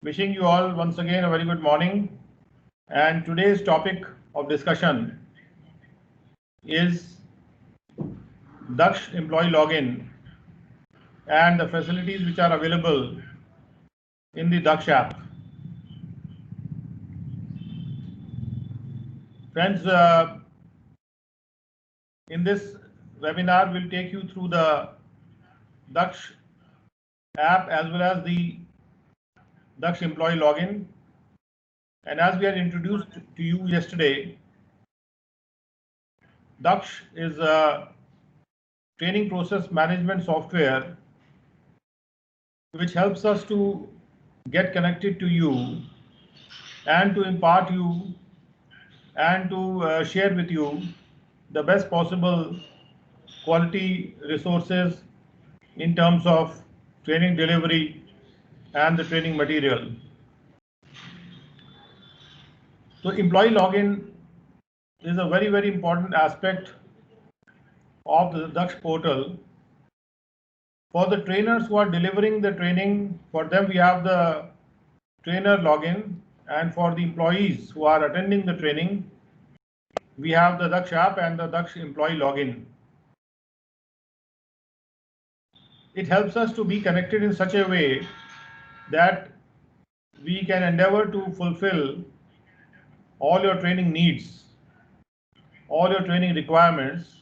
Wishing you all once again a very good morning. And today's topic of discussion is Daksh employee login and the facilities which are available in the Daksh app. Friends, in this webinar, we'll take you through the Daksh app as well as the Daksh employee login. And as we had introduced to you yesterday, Daksh is a training process management software which helps us to get connected to you and to impart you and to share with you the best possible quality resources in terms of training delivery and the training material. So employee login is a very, very important aspect of the Daksh portal. For the trainers who are delivering the training, for them we have the trainer login, and for the employees who are attending the training, we have the Daksh app and the Daksh employee login. It helps us to be connected in such a way that we can endeavor to fulfill all your training needs, all your training requirements,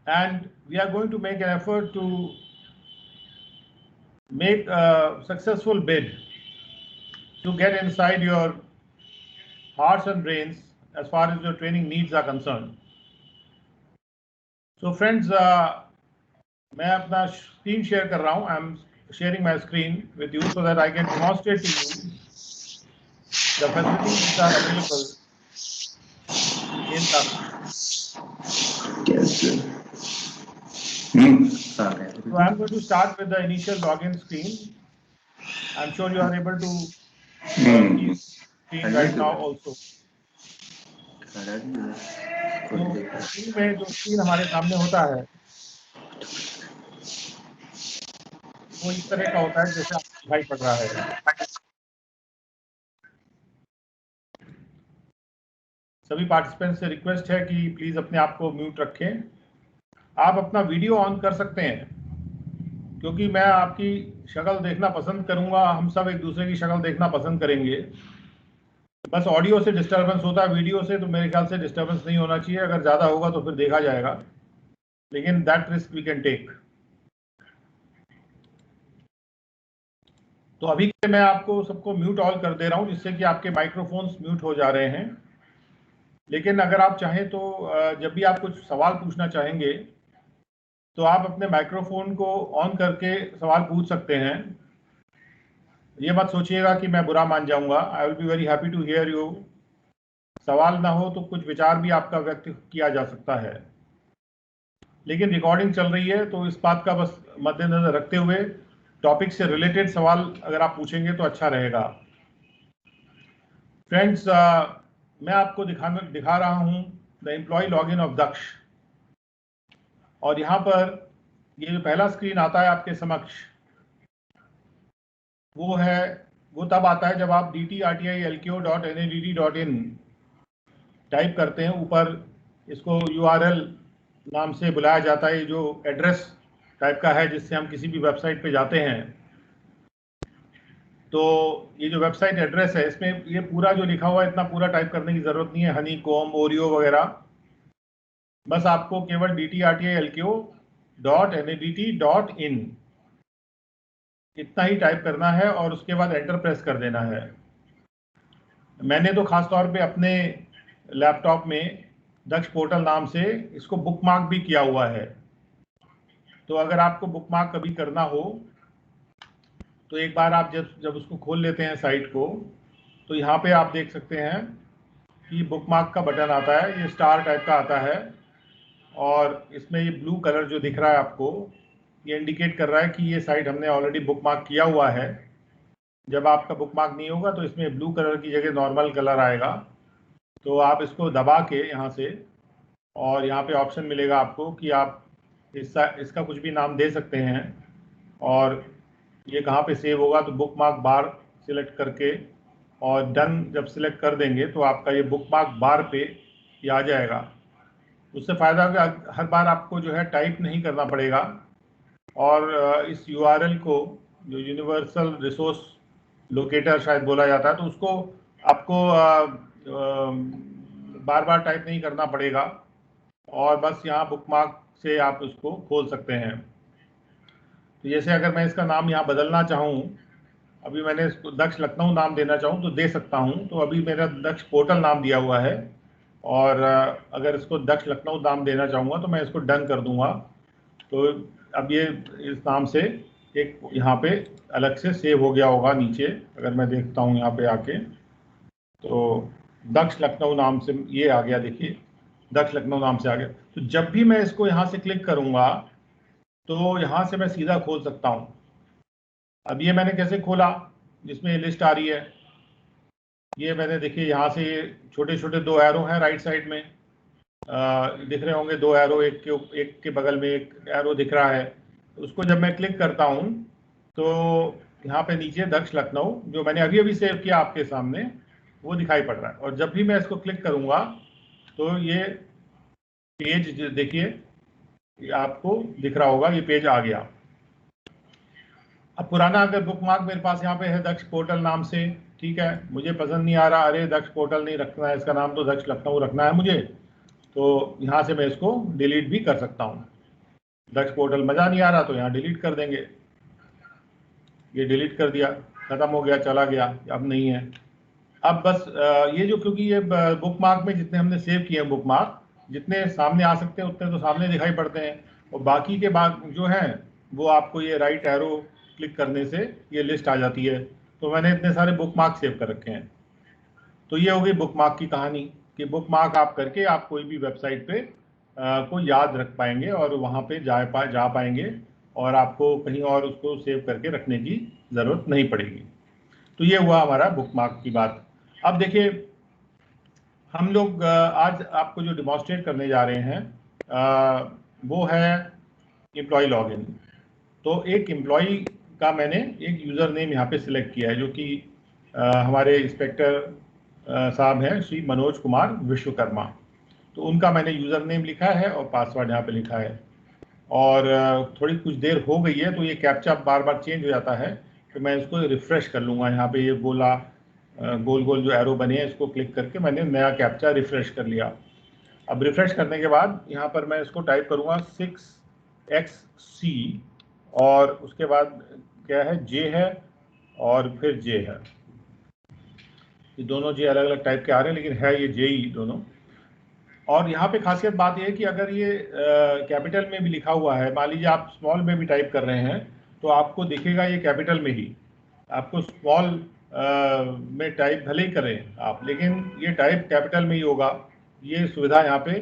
and we are going to make an effort to make a successful bid to get inside your hearts and brains as far as your training needs are concerned. So friends, मैं अपना screen share कर रहा हूँ. I'm sharing my screen with you so that I can demonstrate to you the facilities which are available in Daksh. Yes, sir. So I'm going to start with the initial login screen. I'm sure you are able to see the screen right now also. तो screen में जो screen हमारे सामने होता है वो इस तरह का होता है जैसे आपको दिखाई पड़ रहा है. सभी पार्टिसिपेंट्स से रिक्वेस्ट है कि प्लीज अपने आप को म्यूट रखें. आप अपना वीडियो ऑन कर सकते हैं क्योंकि मैं आपकी शक्ल देखना पसंद करूंगा. हम सब एक दूसरे की शक्ल देखना पसंद करेंगे. बस ऑडियो से डिस्टर्बेंस होता है, वीडियो से तो मेरे ख्याल से डिस्टर्बेंस नहीं होना चाहिए. अगर ज़्यादा होगा तो फिर देखा जाएगा, लेकिन that risk we can take. तो अभी के मैं आपको सबको म्यूट ऑल कर दे रहा हूं जिससे कि आपके माइक्रोफोन्स म्यूट हो जा रहे हैं. लेकिन अगर आप चाहें तो जब भी आप कुछ सवाल पूछना चाहेंगे तो आप अपने माइक्रोफोन को ऑन करके सवाल पूछ सकते हैं. ये मत सोचिएगा कि मैं बुरा मान जाऊंगा. I will be very happy to hear you. सवाल ना हो तो कुछ विचार भी आपका व्यक्त किया जा सकता है, लेकिन रिकॉर्डिंग चल रही है तो इस बात का बस मद्देनजर रखते हुए टॉपिक से रिलेटेड सवाल अगर आप पूछेंगे तो अच्छा रहेगा. फ्रेंड्स, मैं आपको दिखा रहा हूं द एम्प्लॉय लॉगिन ऑफ दक्ष. और यहाँ पर ये जो पहला स्क्रीन आता है आपके समक्ष वो तब आता है जब आप dtrtilko.nadd.in टाइप करते हैं. ऊपर इसको URL नाम से बुलाया जाता है, जो एड्रेस टाइप का है जिससे हम किसी भी वेबसाइट पे जाते हैं. तो ये जो वेबसाइट एड्रेस है इसमें ये पूरा जो लिखा हुआ है इतना पूरा टाइप करने की ज़रूरत नहीं है. हनी कॉम, ओरियो वगैरह, बस आपको केवल dtrtilko.nadd.in इतना ही टाइप करना है और उसके बाद एंटर प्रेस कर देना है. मैंने तो खास तौर पे अपने लैपटॉप में दक्ष पोर्टल नाम से इसको बुकमार्क भी किया हुआ है. तो अगर आपको बुकमार्क कभी करना हो तो एक बार आप जब उसको खोल लेते हैं साइट को, तो यहाँ पे आप देख सकते हैं कि बुकमार्क का बटन आता है. ये स्टार टाइप का आता है और इसमें ये ब्लू कलर जो दिख रहा है आपको, ये इंडिकेट कर रहा है कि ये साइट हमने ऑलरेडी बुकमार्क किया हुआ है. जब आपका बुकमार्क नहीं होगा तो इसमें ब्लू कलर की जगह नॉर्मल कलर आएगा. तो आप इसको दबा के यहाँ से, और यहाँ पे ऑप्शन मिलेगा आपको कि आप इसका कुछ भी नाम दे सकते हैं. और ये कहाँ पे सेव होगा, तो बुक मार्क बार सिलेक्ट करके और डन जब सिलेक्ट कर देंगे तो आपका ये बुक मार्क बार पे ये आ जाएगा। उससे फ़ायदा होगा, हर बार आपको जो है टाइप नहीं करना पड़ेगा। और इस URL को, जो यूनिवर्सल रिसोर्स लोकेटर शायद बोला जाता है, तो उसको आपको बार बार टाइप नहीं करना पड़ेगा, और बस यहाँ बुकमार्क से आप उसको खोल सकते हैं। तो जैसे अगर मैं इसका नाम यहाँ बदलना चाहूँ, अभी मैंने इसको दक्ष लखनऊ नाम देना चाहूँ तो दे सकता हूँ। तो अभी मेरा दक्ष पोर्टल नाम दिया हुआ है, और अगर इसको दक्ष लखनऊ नाम देना चाहूँगा तो मैं इसको डन कर दूंगा। तो अब ये इस नाम से एक यहाँ पे अलग से सेव हो गया होगा नीचे। अगर मैं देखता हूँ यहाँ पे आके, तो दक्ष लखनऊ नाम से ये आ गया, देखिए दक्ष लखनऊ नाम से आ गया। तो जब भी मैं इसको यहाँ से क्लिक करूँगा तो यहाँ से मैं सीधा खोल सकता हूँ। अब ये मैंने कैसे खोला, जिसमें ये लिस्ट आ रही है, ये मैंने देखिए यहाँ से ये छोटे छोटे 2 एरो हैं राइट साइड में, दिख रहे होंगे 2 एरो, एक के बगल में एक एरो दिख रहा है। उसको जब मैं क्लिक करता हूँ तो यहाँ पे नीचे दक्ष लखनऊ, जो मैंने अभी अभी सेव किया आपके सामने, वो दिखाई पड़ रहा है। और जब भी मैं इसको क्लिक करूँगा तो ये पेज देखिए आपको दिख रहा होगा, ये पेज आ गया। अब पुराना अगर बुकमार्क मेरे पास यहाँ पे है दक्ष पोर्टल नाम से, ठीक है, मुझे पसंद नहीं आ रहा, अरे दक्ष पोर्टल नहीं रखना है, इसका नाम तो दक्ष लखनऊ रखना है मुझे, तो यहाँ से मैं इसको डिलीट भी कर सकता हूँ। दक्ष पोर्टल मज़ा नहीं आ रहा तो यहाँ डिलीट कर देंगे। ये डिलीट कर दिया, ख़त्म हो गया, चला गया, अब नहीं है। अब बस ये जो, क्योंकि ये बुकमार्क में जितने हमने सेव किए हैं बुकमार्क, जितने सामने आ सकते हैं उतने तो सामने दिखाई पड़ते हैं, और बाकी के बाद जो हैं वो आपको ये राइट एरो क्लिक करने से ये लिस्ट आ जाती है। तो मैंने इतने सारे बुकमार्क सेव कर रखे हैं। तो ये हो गई बुकमार्क की कहानी, कि बुकमार्क आप करके आप कोई भी वेबसाइट पे को याद रख पाएंगे और वहाँ पे जा पाएंगे, और आपको कहीं और उसको सेव करके रखने की ज़रूरत नहीं पड़ेगी। तो ये हुआ हमारा बुकमार्क की बात। अब देखिए, हम लोग आज आपको जो डिमॉन्स्ट्रेट करने जा रहे हैं वो है एम्प्लॉय लॉगिन। तो एक एम्प्लॉय का मैंने एक यूज़र नेम यहाँ पे सिलेक्ट किया है, जो कि हमारे इंस्पेक्टर साहब हैं श्री मनोज कुमार विश्वकर्मा। तो उनका मैंने यूज़र नेम लिखा है और पासवर्ड यहाँ पे लिखा है। और थोड़ी कुछ देर हो गई है तो ये कैप्चा बार बार चेंज हो जाता है, तो मैं इसको रिफ़्रेश कर लूँगा। यहाँ पे ये गोल गोल जो एरो बने हैं, इसको क्लिक करके मैंने नया कैप्चा रिफ़्रेश कर लिया। अब रिफ़्रेश करने के बाद यहाँ पर मैं इसको टाइप करूँगा 6XC, और उसके बाद क्या है, J है और फिर J है। ये दोनों J अलग अलग टाइप के आ रहे हैं, लेकिन है ये J ही दोनों। और यहाँ पे खासियत बात यह है कि अगर ये कैपिटल में भी लिखा हुआ है, मान लीजिए आप स्मॉल में भी टाइप कर रहे हैं, तो आपको दिखेगा ये कैपिटल में ही। आपको स्मॉल में टाइप भले ही करें आप, लेकिन ये टाइप कैपिटल में ही होगा। ये सुविधा यहाँ पे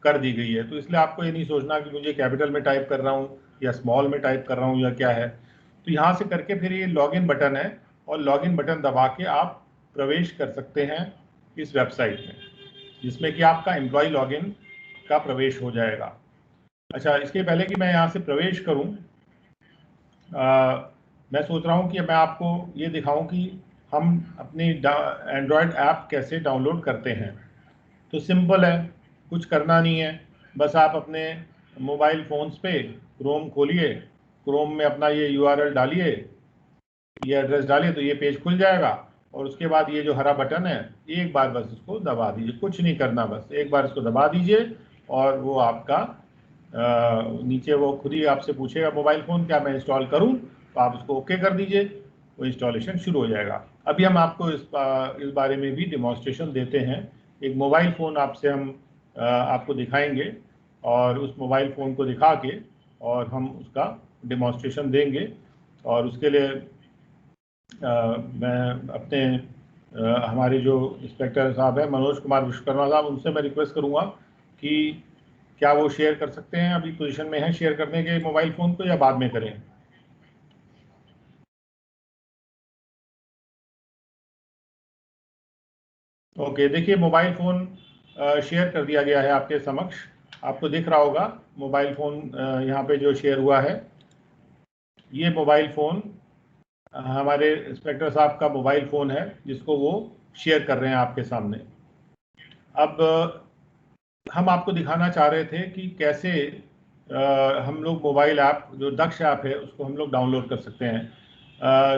कर दी गई है। तो इसलिए आपको ये नहीं सोचना कि मुझे कैपिटल में टाइप कर रहा हूँ या स्मॉल में टाइप कर रहा हूँ या क्या है। तो यहाँ से करके फिर ये लॉगिन बटन है, और लॉगिन बटन दबा के आप प्रवेश कर सकते हैं इस वेबसाइट में, जिसमें कि आपका एम्प्लॉय लॉगिन का प्रवेश हो जाएगा। अच्छा, इसके पहले कि मैं यहाँ से प्रवेश करूँ, मैं सोच रहा हूँ कि मैं आपको ये दिखाऊं कि हम अपनी एंड्रॉयड ऐप कैसे डाउनलोड करते हैं। तो सिंपल है, कुछ करना नहीं है, बस आप अपने मोबाइल फ़ोन्स पे क्रोम खोलिए, क्रोम में अपना ये URL डालिए, ये एड्रेस डालिए, तो ये पेज खुल जाएगा। और उसके बाद ये जो हरा बटन है, एक बार बस इसको दबा दीजिए, कुछ नहीं करना, बस एक बार इसको दबा दीजिए, और वो आपका नीचे वो खुद ही आपसे पूछेगा मोबाइल फ़ोन क्या मैं इंस्टॉल करूं, तो आप उसको ओके कर दीजिए, वो इंस्टॉलेशन शुरू हो जाएगा। अभी हम आपको इस बारे में भी डिमॉन्स्ट्रेशन देते हैं। एक मोबाइल फ़ोन हम आपको दिखाएंगे, और उस मोबाइल फ़ोन को दिखा के और हम उसका डिमॉन्स्ट्रेशन देंगे। और उसके लिए मैं अपने हमारे जो इंस्पेक्टर साहब हैं मनोज कुमार विश्वकर्मा साहब, उनसे मैं रिक्वेस्ट करूंगा कि क्या वो शेयर कर सकते हैं, अभी पोजीशन में है शेयर करने के मोबाइल फ़ोन को, या बाद में करें। ओके, देखिए मोबाइल फ़ोन शेयर कर दिया गया है आपके समक्ष, आपको दिख रहा होगा मोबाइल फ़ोन यहाँ पे जो शेयर हुआ है। ये मोबाइल फ़ोन हमारे इंस्पेक्टर साहब का मोबाइल फ़ोन है जिसको वो शेयर कर रहे हैं आपके सामने। अब हम आपको दिखाना चाह रहे थे कि कैसे हम लोग मोबाइल ऐप जो दक्ष ऐप है उसको हम लोग डाउनलोड कर सकते हैं।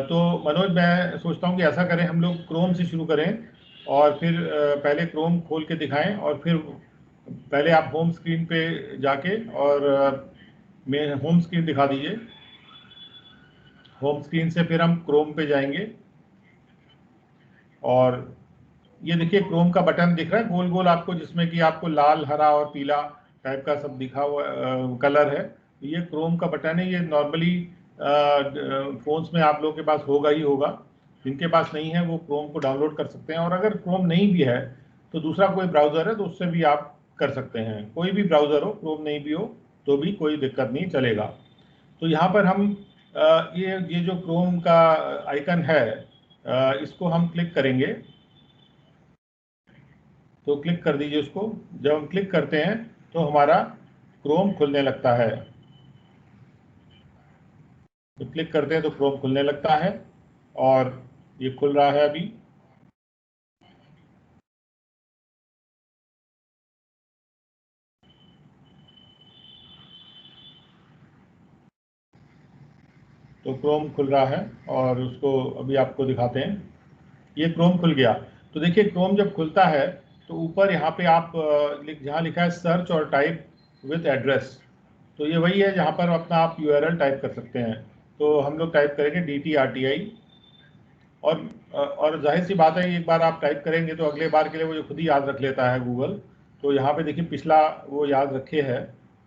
तो मनोज, मैं सोचता हूँ कि ऐसा करें, हम लोग क्रोम से शुरू करें और फिर पहले क्रोम खोल के दिखाएं और फिर पहले आप होम स्क्रीन पे जाके और मैं होम स्क्रीन दिखा दीजिए। होम स्क्रीन से फिर हम क्रोम पे जाएंगे और ये देखिए क्रोम का बटन दिख रहा है गोल गोल आपको, जिसमें कि आपको लाल, हरा और पीला टाइप का सब दिखा हुआ कलर है। ये क्रोम का बटन है। ये नॉर्मली फोन्स में आप लोगों के पास होगा ही होगा। जिनके पास नहीं है वो क्रोम को डाउनलोड कर सकते हैं, और अगर क्रोम नहीं भी है तो दूसरा कोई ब्राउज़र है तो उससे भी आप कर सकते हैं। कोई भी ब्राउज़र हो, क्रोम नहीं भी हो तो भी कोई दिक्कत नहीं, चलेगा। तो यहाँ पर हम ये जो क्रोम का आइकन है इसको हम क्लिक करेंगे। तो क्लिक कर दीजिए उसको। जब हम क्लिक करते हैं तो हमारा क्रोम खुलने लगता है। तो क्लिक करते हैं तो क्रोम खुलने लगता है और ये खुल रहा है अभी। तो क्रोम खुल रहा है और उसको अभी आपको दिखाते हैं। ये क्रोम खुल गया। तो देखिए क्रोम जब खुलता है तो ऊपर यहाँ पे आप जहाँ लिखा है सर्च और टाइप विथ एड्रेस, तो ये वही है जहाँ पर अपना आप URL टाइप कर सकते हैं। तो हम लोग टाइप करेंगे DTRTI। और जाहिर सी बात है, एक बार आप टाइप करेंगे तो अगले बार के लिए वो जो खुद ही याद रख लेता है गूगल। तो यहाँ पे देखिए पिछला वो याद रखे है,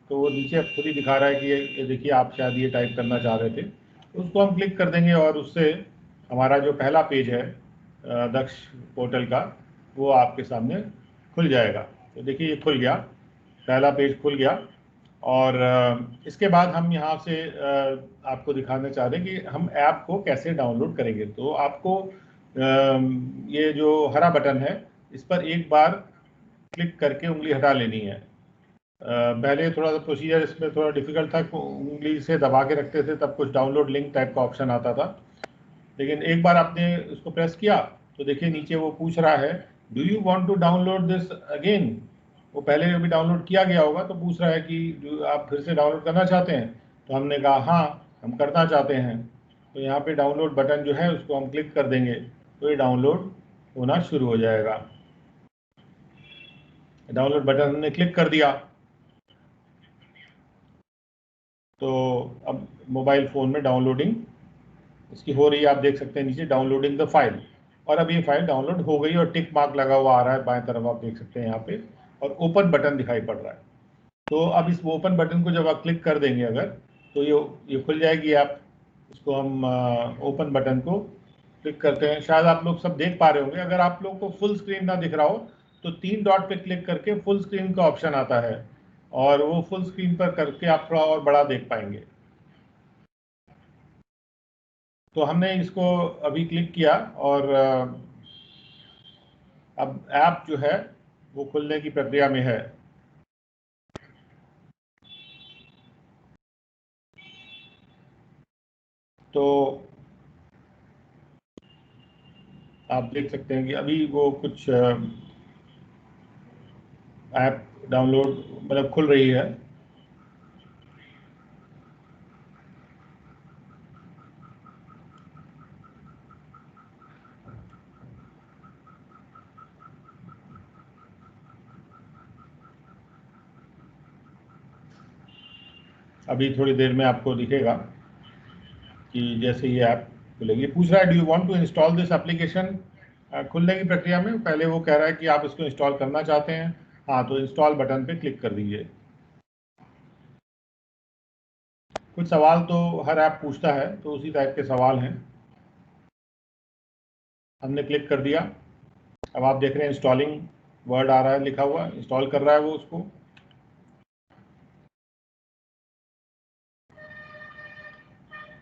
तो वो नीचे खुद ही दिखा रहा है कि ये देखिए आप शायद ये टाइप करना चाह रहे थे। तो उसको हम क्लिक कर देंगे और उससे हमारा जो पहला पेज है दक्ष पोर्टल का, वो आपके सामने खुल जाएगा। तो देखिए ये खुल गया, पहला पेज खुल गया। और इसके बाद हम यहाँ से आपको दिखाना चाह रहे हैं कि हम ऐप को कैसे डाउनलोड करेंगे। तो आपको ये जो हरा बटन है इस पर एक बार क्लिक करके उंगली हटा लेनी है। पहले थोड़ा सा प्रोसीजर इसमें थोड़ा डिफिकल्ट था, उंगली से दबा के रखते थे तब कुछ डाउनलोड लिंक टाइप का ऑप्शन आता था। लेकिन एक बार आपने उसको प्रेस किया तो देखिए नीचे वो पूछ रहा है, do you want to download this again. वो पहले अभी डाउनलोड किया गया होगा तो पूछ रहा है कि आप फिर से डाउनलोड करना चाहते हैं। तो हमने कहा हाँ, हम करना चाहते हैं। तो यहाँ पे डाउनलोड बटन जो है उसको हम क्लिक कर देंगे तो ये डाउनलोड होना शुरू हो जाएगा। डाउनलोड बटन हमने क्लिक कर दिया तो अब मोबाइल फ़ोन में डाउनलोडिंग इसकी हो रही है। आप देख सकते हैं नीचे डाउनलोडिंग द फाइल, और अब ये फाइल डाउनलोड हो गई और टिक मार्क लगा हुआ आ रहा है बाएं तरफ, आप देख सकते हैं यहाँ पे, और ओपन बटन दिखाई पड़ रहा है। तो अब इस ओपन बटन को जब आप क्लिक कर देंगे अगर, तो ये खुल जाएगी ऐप। इसको हम ओपन बटन को क्लिक करते हैं। शायद आप लोग सब देख पा रहे होंगे। अगर आप लोग को फुल स्क्रीन ना दिख रहा हो तो 3 डॉट पे क्लिक करके फुल स्क्रीन का ऑप्शन आता है, और वो फुल स्क्रीन पर करके आप थोड़ा और बड़ा देख पाएंगे। तो हमने इसको अभी क्लिक किया और अब ऐप जो है वो खुलने की प्रक्रिया में है। तो आप देख सकते हैं कि अभी वो कुछ ऐप डाउनलोड मतलब खुल रही है। अभी थोड़ी देर में आपको दिखेगा कि जैसे ये ऐप खुलेगी। पूछ रहा है do you want to install this application. खुलने की प्रक्रिया में पहले वो कह रहा है कि आप इसको इंस्टॉल करना चाहते हैं। हाँ, तो इंस्टॉल बटन पे क्लिक कर दीजिए। कुछ सवाल तो हर ऐप पूछता है, तो उसी टाइप के सवाल हैं। हमने क्लिक कर दिया। अब आप देख रहे हैं इंस्टॉलिंग वर्ड आ रहा है, लिखा हुआ इंस्टॉल कर रहा है वो उसको।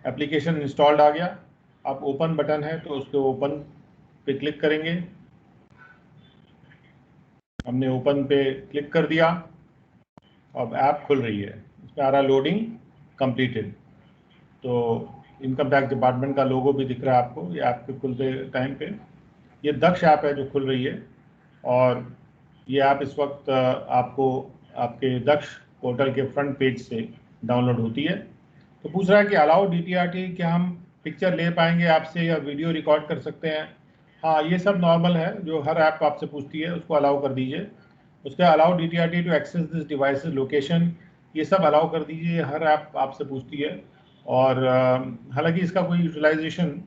एप्लीकेशन इंस्टॉल्ड आ गया। अब ओपन बटन है तो उसके ओपन पे क्लिक करेंगे। हमने ओपन पे क्लिक कर दिया। अब ऐप खुल रही है, इसमें आ रहा लोडिंग कंप्लीटेड। तो इनकम टैक्स डिपार्टमेंट का लोगो भी दिख रहा है आपको, ये ऐप के खुलते टाइम पे। ये दक्ष ऐप है जो खुल रही है, और ये ऐप इस वक्त आपको आपके दक्ष पोर्टल के फ्रंट पेज से डाउनलोड होती है। तो पूछ रहा है कि अलाउ DTRT, क्या हम पिक्चर ले पाएंगे आपसे या वीडियो रिकॉर्ड कर सकते हैं? हाँ, ये सब नॉर्मल है, जो हर ऐप आपसे पूछती है उसको अलाउ कर दीजिए। उसका allow DTRT to access this device location, ये सब अलाउ कर दीजिए, हर ऐप आपसे पूछती है। और हालांकि इसका कोई यूटिलाइजेशन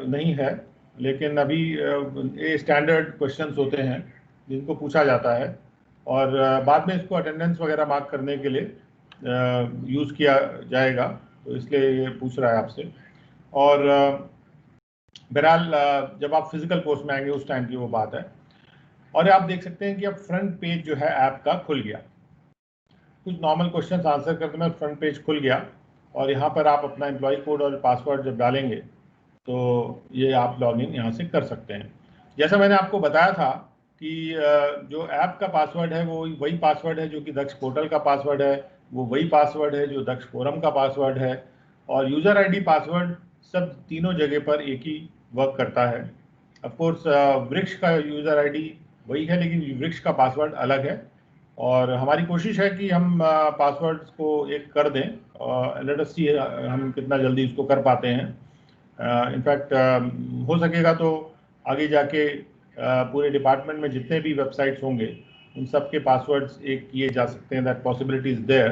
नहीं है, लेकिन अभी ये स्टैंडर्ड क्वेश्चंस होते हैं जिनको पूछा जाता है, और बाद में इसको अटेंडेंस वगैरह मार्क करने के लिए यूज़ किया जाएगा, तो इसलिए ये पूछ रहा है आपसे। और बहरहाल जब आप फिजिकल कोर्स में आएंगे उस टाइम की वो बात है। और आप देख सकते हैं कि अब फ्रंट पेज जो है ऐप का खुल गया। कुछ नॉर्मल क्वेश्चंस आंसर करते में फ्रंट पेज खुल गया, और यहाँ पर आप अपना एम्प्लॉय कोड और पासवर्ड जब डालेंगे तो ये आप लॉगिन यहाँ से कर सकते हैं। जैसा मैंने आपको बताया था कि जो ऐप का पासवर्ड है वो वही पासवर्ड है जो कि दक्ष पोर्टल का पासवर्ड है, वो वही पासवर्ड है जो दक्ष फोरम का पासवर्ड है, और यूज़र आईडी पासवर्ड सब तीनों जगह पर एक ही वर्क करता है। ऑफकोर्स वृक्ष का यूज़र आईडी वही है, लेकिन वृक्ष का पासवर्ड अलग है, और हमारी कोशिश है कि हम पासवर्ड्स को एक कर दें, और लेट अस सी हम कितना जल्दी इसको कर पाते हैं। इनफैक्ट हो सकेगा तो आगे जाके पूरे डिपार्टमेंट में जितने भी वेबसाइट्स होंगे उन सब के पासवर्ड्स एक किए जा सकते हैं, that possibility is there,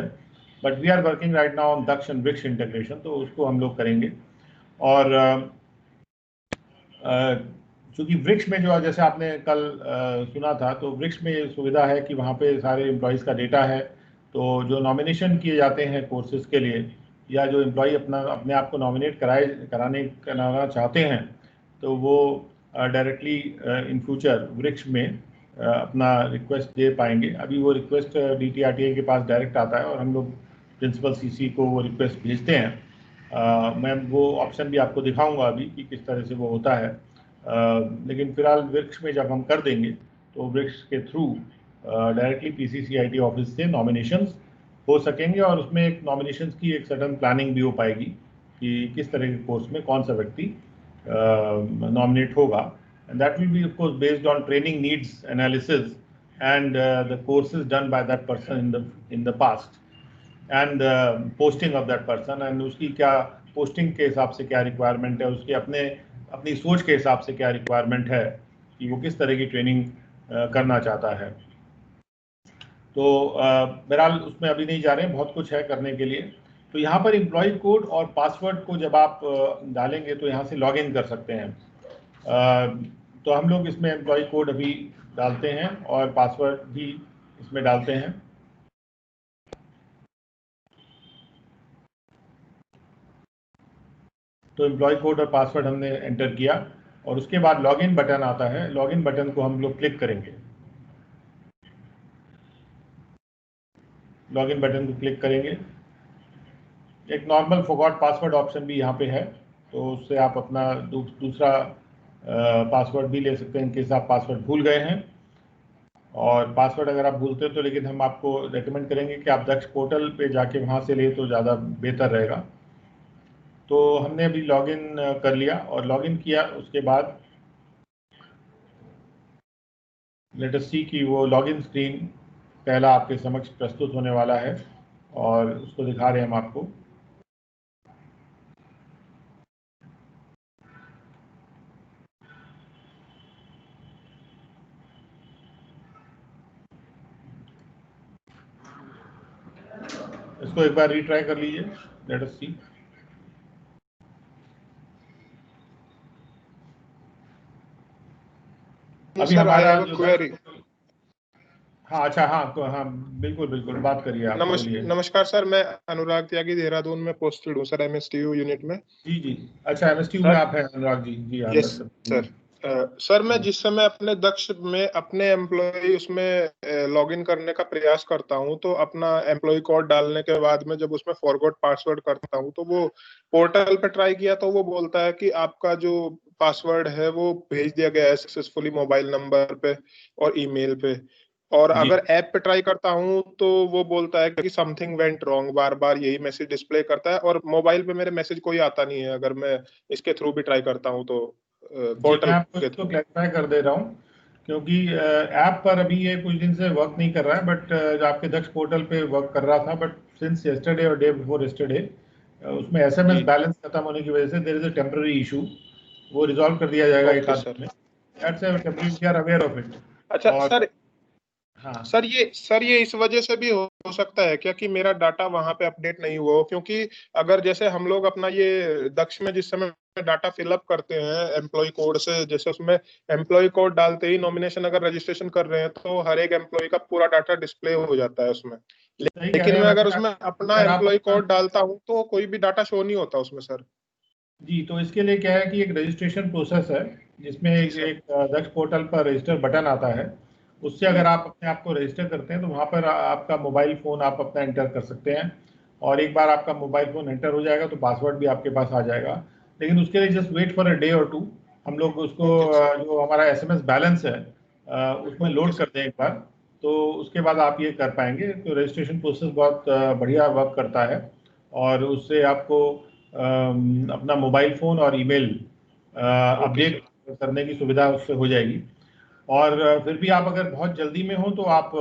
but we are working right now on Daksh and Vriksh integration, तो उसको हम लोग करेंगे। और चूँकि वृक्ष में जो जैसे आपने कल सुना था, तो वृक्ष में ये सुविधा है कि वहाँ पे सारे एम्प्लॉयज़ का डेटा है, तो जो नॉमिनेशन किए जाते हैं कोर्सेज के लिए, या जो एम्प्लॉय अपने आप को नॉमिनेट कराना चाहते हैं, तो वो डायरेक्टली इन फ्यूचर वृक्ष में अपना रिक्वेस्ट दे पाएंगे। अभी वो रिक्वेस्ट DTRTA के पास डायरेक्ट आता है, और हम लोग प्रिंसिपल CC को वो रिक्वेस्ट भेजते हैं। मैं वो ऑप्शन भी आपको दिखाऊंगा अभी कि किस तरह से वो होता है। लेकिन फिलहाल वृक्ष में जब हम कर देंगे तो वृक्ष के थ्रू डायरेक्टली PCCIT ऑफिस से नॉमिनेशंस हो सकेंगे, और उसमें एक नॉमिनेशंस की एक सडन प्लानिंग भी हो पाएगी कि किस तरह के कोर्स में कौन सा व्यक्ति नॉमिनेट होगा, and that will be of course based on training needs analysis and the courses done by that person in the past, and posting of that person, and उसकी क्या पोस्टिंग के हिसाब से क्या रिक्वायरमेंट है, उसके अपनी सोच के हिसाब से क्या रिक्वायरमेंट है कि वो किस तरह की ट्रेनिंग करना चाहता है। तो बहरहाल उसमें अभी नहीं जा रहे हैं, बहुत कुछ है करने के लिए। तो यहाँ पर एम्प्लॉय कोड और पासवर्ड को जब आप डालेंगे तो यहाँ से लॉग इन कर सकते हैं। तो हम लोग इसमें एम्प्लॉय कोड अभी डालते हैं और पासवर्ड भी इसमें डालते हैं। तो एम्प्लॉय कोड और पासवर्ड हमने एंटर किया, और उसके बाद लॉगिन बटन आता है। लॉगिन बटन को हम लोग क्लिक करेंगे। लॉगिन बटन को क्लिक करेंगे, एक नॉर्मल फॉरगॉट पासवर्ड ऑप्शन भी यहाँ पे है, तो उससे आप अपना दूसरा पासवर्ड भी ले सकते हैं इन केस आप पासवर्ड भूल गए हैं। और पासवर्ड अगर आप भूलते हो तो लेकिन हम आपको रेकमेंड करेंगे कि आप दक्ष पोर्टल पे जाके वहाँ से ले तो ज़्यादा बेहतर रहेगा। तो हमने अभी लॉगिन कर लिया, और लॉगिन किया उसके बाद लेट अस सी कि वो लॉगिन स्क्रीन पहला आपके समक्ष प्रस्तुत होने वाला है, और उसको दिखा रहे हैं हम आपको। इसको एक बार रीट्राई कर लीजिए, लेट अस सी। अभी हमारा जो क्वेरी, हाँ अच्छा, हाँ बिल्कुल बिल्कुल, बात करिए आप। नमस्कार सर, मैं अनुराग त्यागी देहरादून में पोस्टेड हूँ सर, MSTU यूनिट में। जी अच्छा, MSTU में आप हैं अनुराग जी? जी हाँ सर। सर मैं जिस समय अपने दक्ष में अपने एम्प्लॉय उसमें लॉगिन करने का प्रयास करता हूं, तो अपना एम्प्लॉय कोड डालने के बाद में जब उसमें फॉरगॉट पासवर्ड करता हूं, तो वो पोर्टल पे ट्राई किया तो वो बोलता है कि आपका जो पासवर्ड है वो भेज दिया गया है सक्सेसफुली मोबाइल नंबर पे और ईमेल पे। और जी अगर ऐप पे ट्राई करता हूँ तो वो बोलता है कि समथिंग वेंट रॉन्ग, बार बार यही मैसेज डिस्प्ले करता है, और मोबाइल पे मेरे मैसेज कोई आता नहीं है अगर मैं इसके थ्रू भी ट्राई करता हूँ तो, जी, पोर्टल मैं आपको के इसको थ्रू। क्लैरिफाई कर दे रहा हूँ, क्योंकि ऐप पर अभी ये कुछ दिन से वर्क नहीं कर रहा है, बट आपके दक्ष पोर्टल पे वर्क कर रहा था, बट सिंस यस्टरडे और डे बिफोर यस्टरडे उसमें एसएमएस जी बैलेंस खत्म होने की वजह से there is a temporary issue. वो रिजॉल्व कर दिया जाएगा एक ओके आध सर। दिन में। That's a temporary, we are aware of it. अच्छा और सर, हाँ सर ये इस वजह से भी हो सकता है क्या कि मेरा डाटा वहां पे अपडेट नहीं हुआ हो? क्योंकि अगर जैसे हम लोग अपना ये दक्ष में जिस समय डाटा फिलअप करते हैं एम्प्लॉय कोड से, जैसे उसमें एम्प्लॉय कोड डालते ही नॉमिनेशन अगर रजिस्ट्रेशन कर रहे हैं तो हर एक एम्प्लॉय का पूरा डाटा डिस्प्ले हो जाता है उसमें। सही कह लेकिन रहे हैं मैं अगर वैसे। उसमें अपना अगर आप एम्प्लॉय अपना, कोड डालता हूँ तो कोई भी डाटा शो नहीं होता उसमें सर। जी, तो इसके लिए क्या है कि एक रजिस्ट्रेशन प्रोसेस है, जिसमें जी सर। एक दक्ष पोर्टल पर रजिस्टर बटन आता है। उससे जी अगर आप अपने आप को रजिस्टर करते हैं तो वहाँ पर आपका मोबाइल फ़ोन आप अपना एंटर कर सकते हैं, और एक बार आपका मोबाइल फ़ोन एंटर हो जाएगा तो पासवर्ड भी आपके पास आ जाएगा। लेकिन उसके लिए just wait for a day or two. हम लोग उसको ओके सर। जो हमारा एसएमएस बैलेंस है उसमें ओके लोड सर। कर दें एक बार, तो उसके बाद आप ये कर पाएंगे। तो रजिस्ट्रेशन प्रोसेस बहुत बढ़िया वर्क करता है, और उससे आपको अपना मोबाइल फ़ोन और ईमेल ओके अपडेट सर। करने की सुविधा उससे हो जाएगी। और फिर भी आप अगर बहुत जल्दी में हो तो आप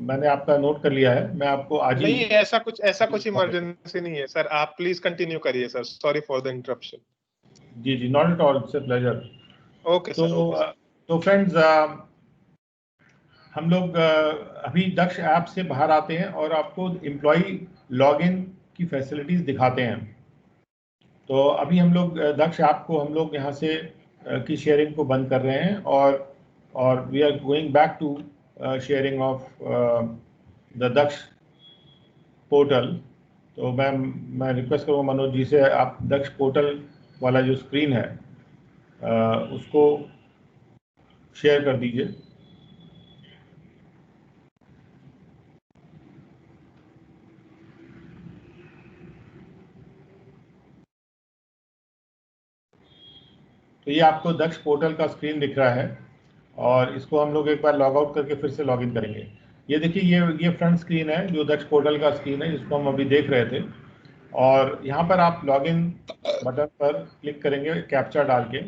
मैंने आपका नोट कर लिया है, मैं आपको आज ही। नहीं, ऐसा कुछ इमरजेंसी नहीं है सर, आप प्लीज कंटिन्यू करिए sir, sorry for the interruption. जी जी, not at all, it's a pleasure. Okay तो सर। Okay sir. तो फ्रेंड्स, हम लोग अभी दक्ष ऐप से बाहर आते हैं और आपको एम्प्लॉय लॉगिन की फैसिलिटीज़ दिखाते हैं। तो अभी हम लोग दक्ष ऐप को हम लोग यहाँ से की शेयरिंग को बंद कर रहे हैं, और we are going back to sharing of the Daksh portal. तो मैं रिक्वेस्ट करूँगा मनोज जी से, आप दक्ष पोर्टल वाला जो स्क्रीन है उसको शेयर कर दीजिए। तो ये आपको दक्ष पोर्टल का स्क्रीन दिख रहा है, और इसको हम लोग एक बार लॉग आउट करके फिर से लॉगिन करेंगे। ये देखिए, ये फ्रंट स्क्रीन है जो दक्ष पोर्टल का स्क्रीन है, जिसको हम अभी देख रहे थे। और यहाँ पर आप लॉगिन बटन पर क्लिक करेंगे कैप्चा डाल के।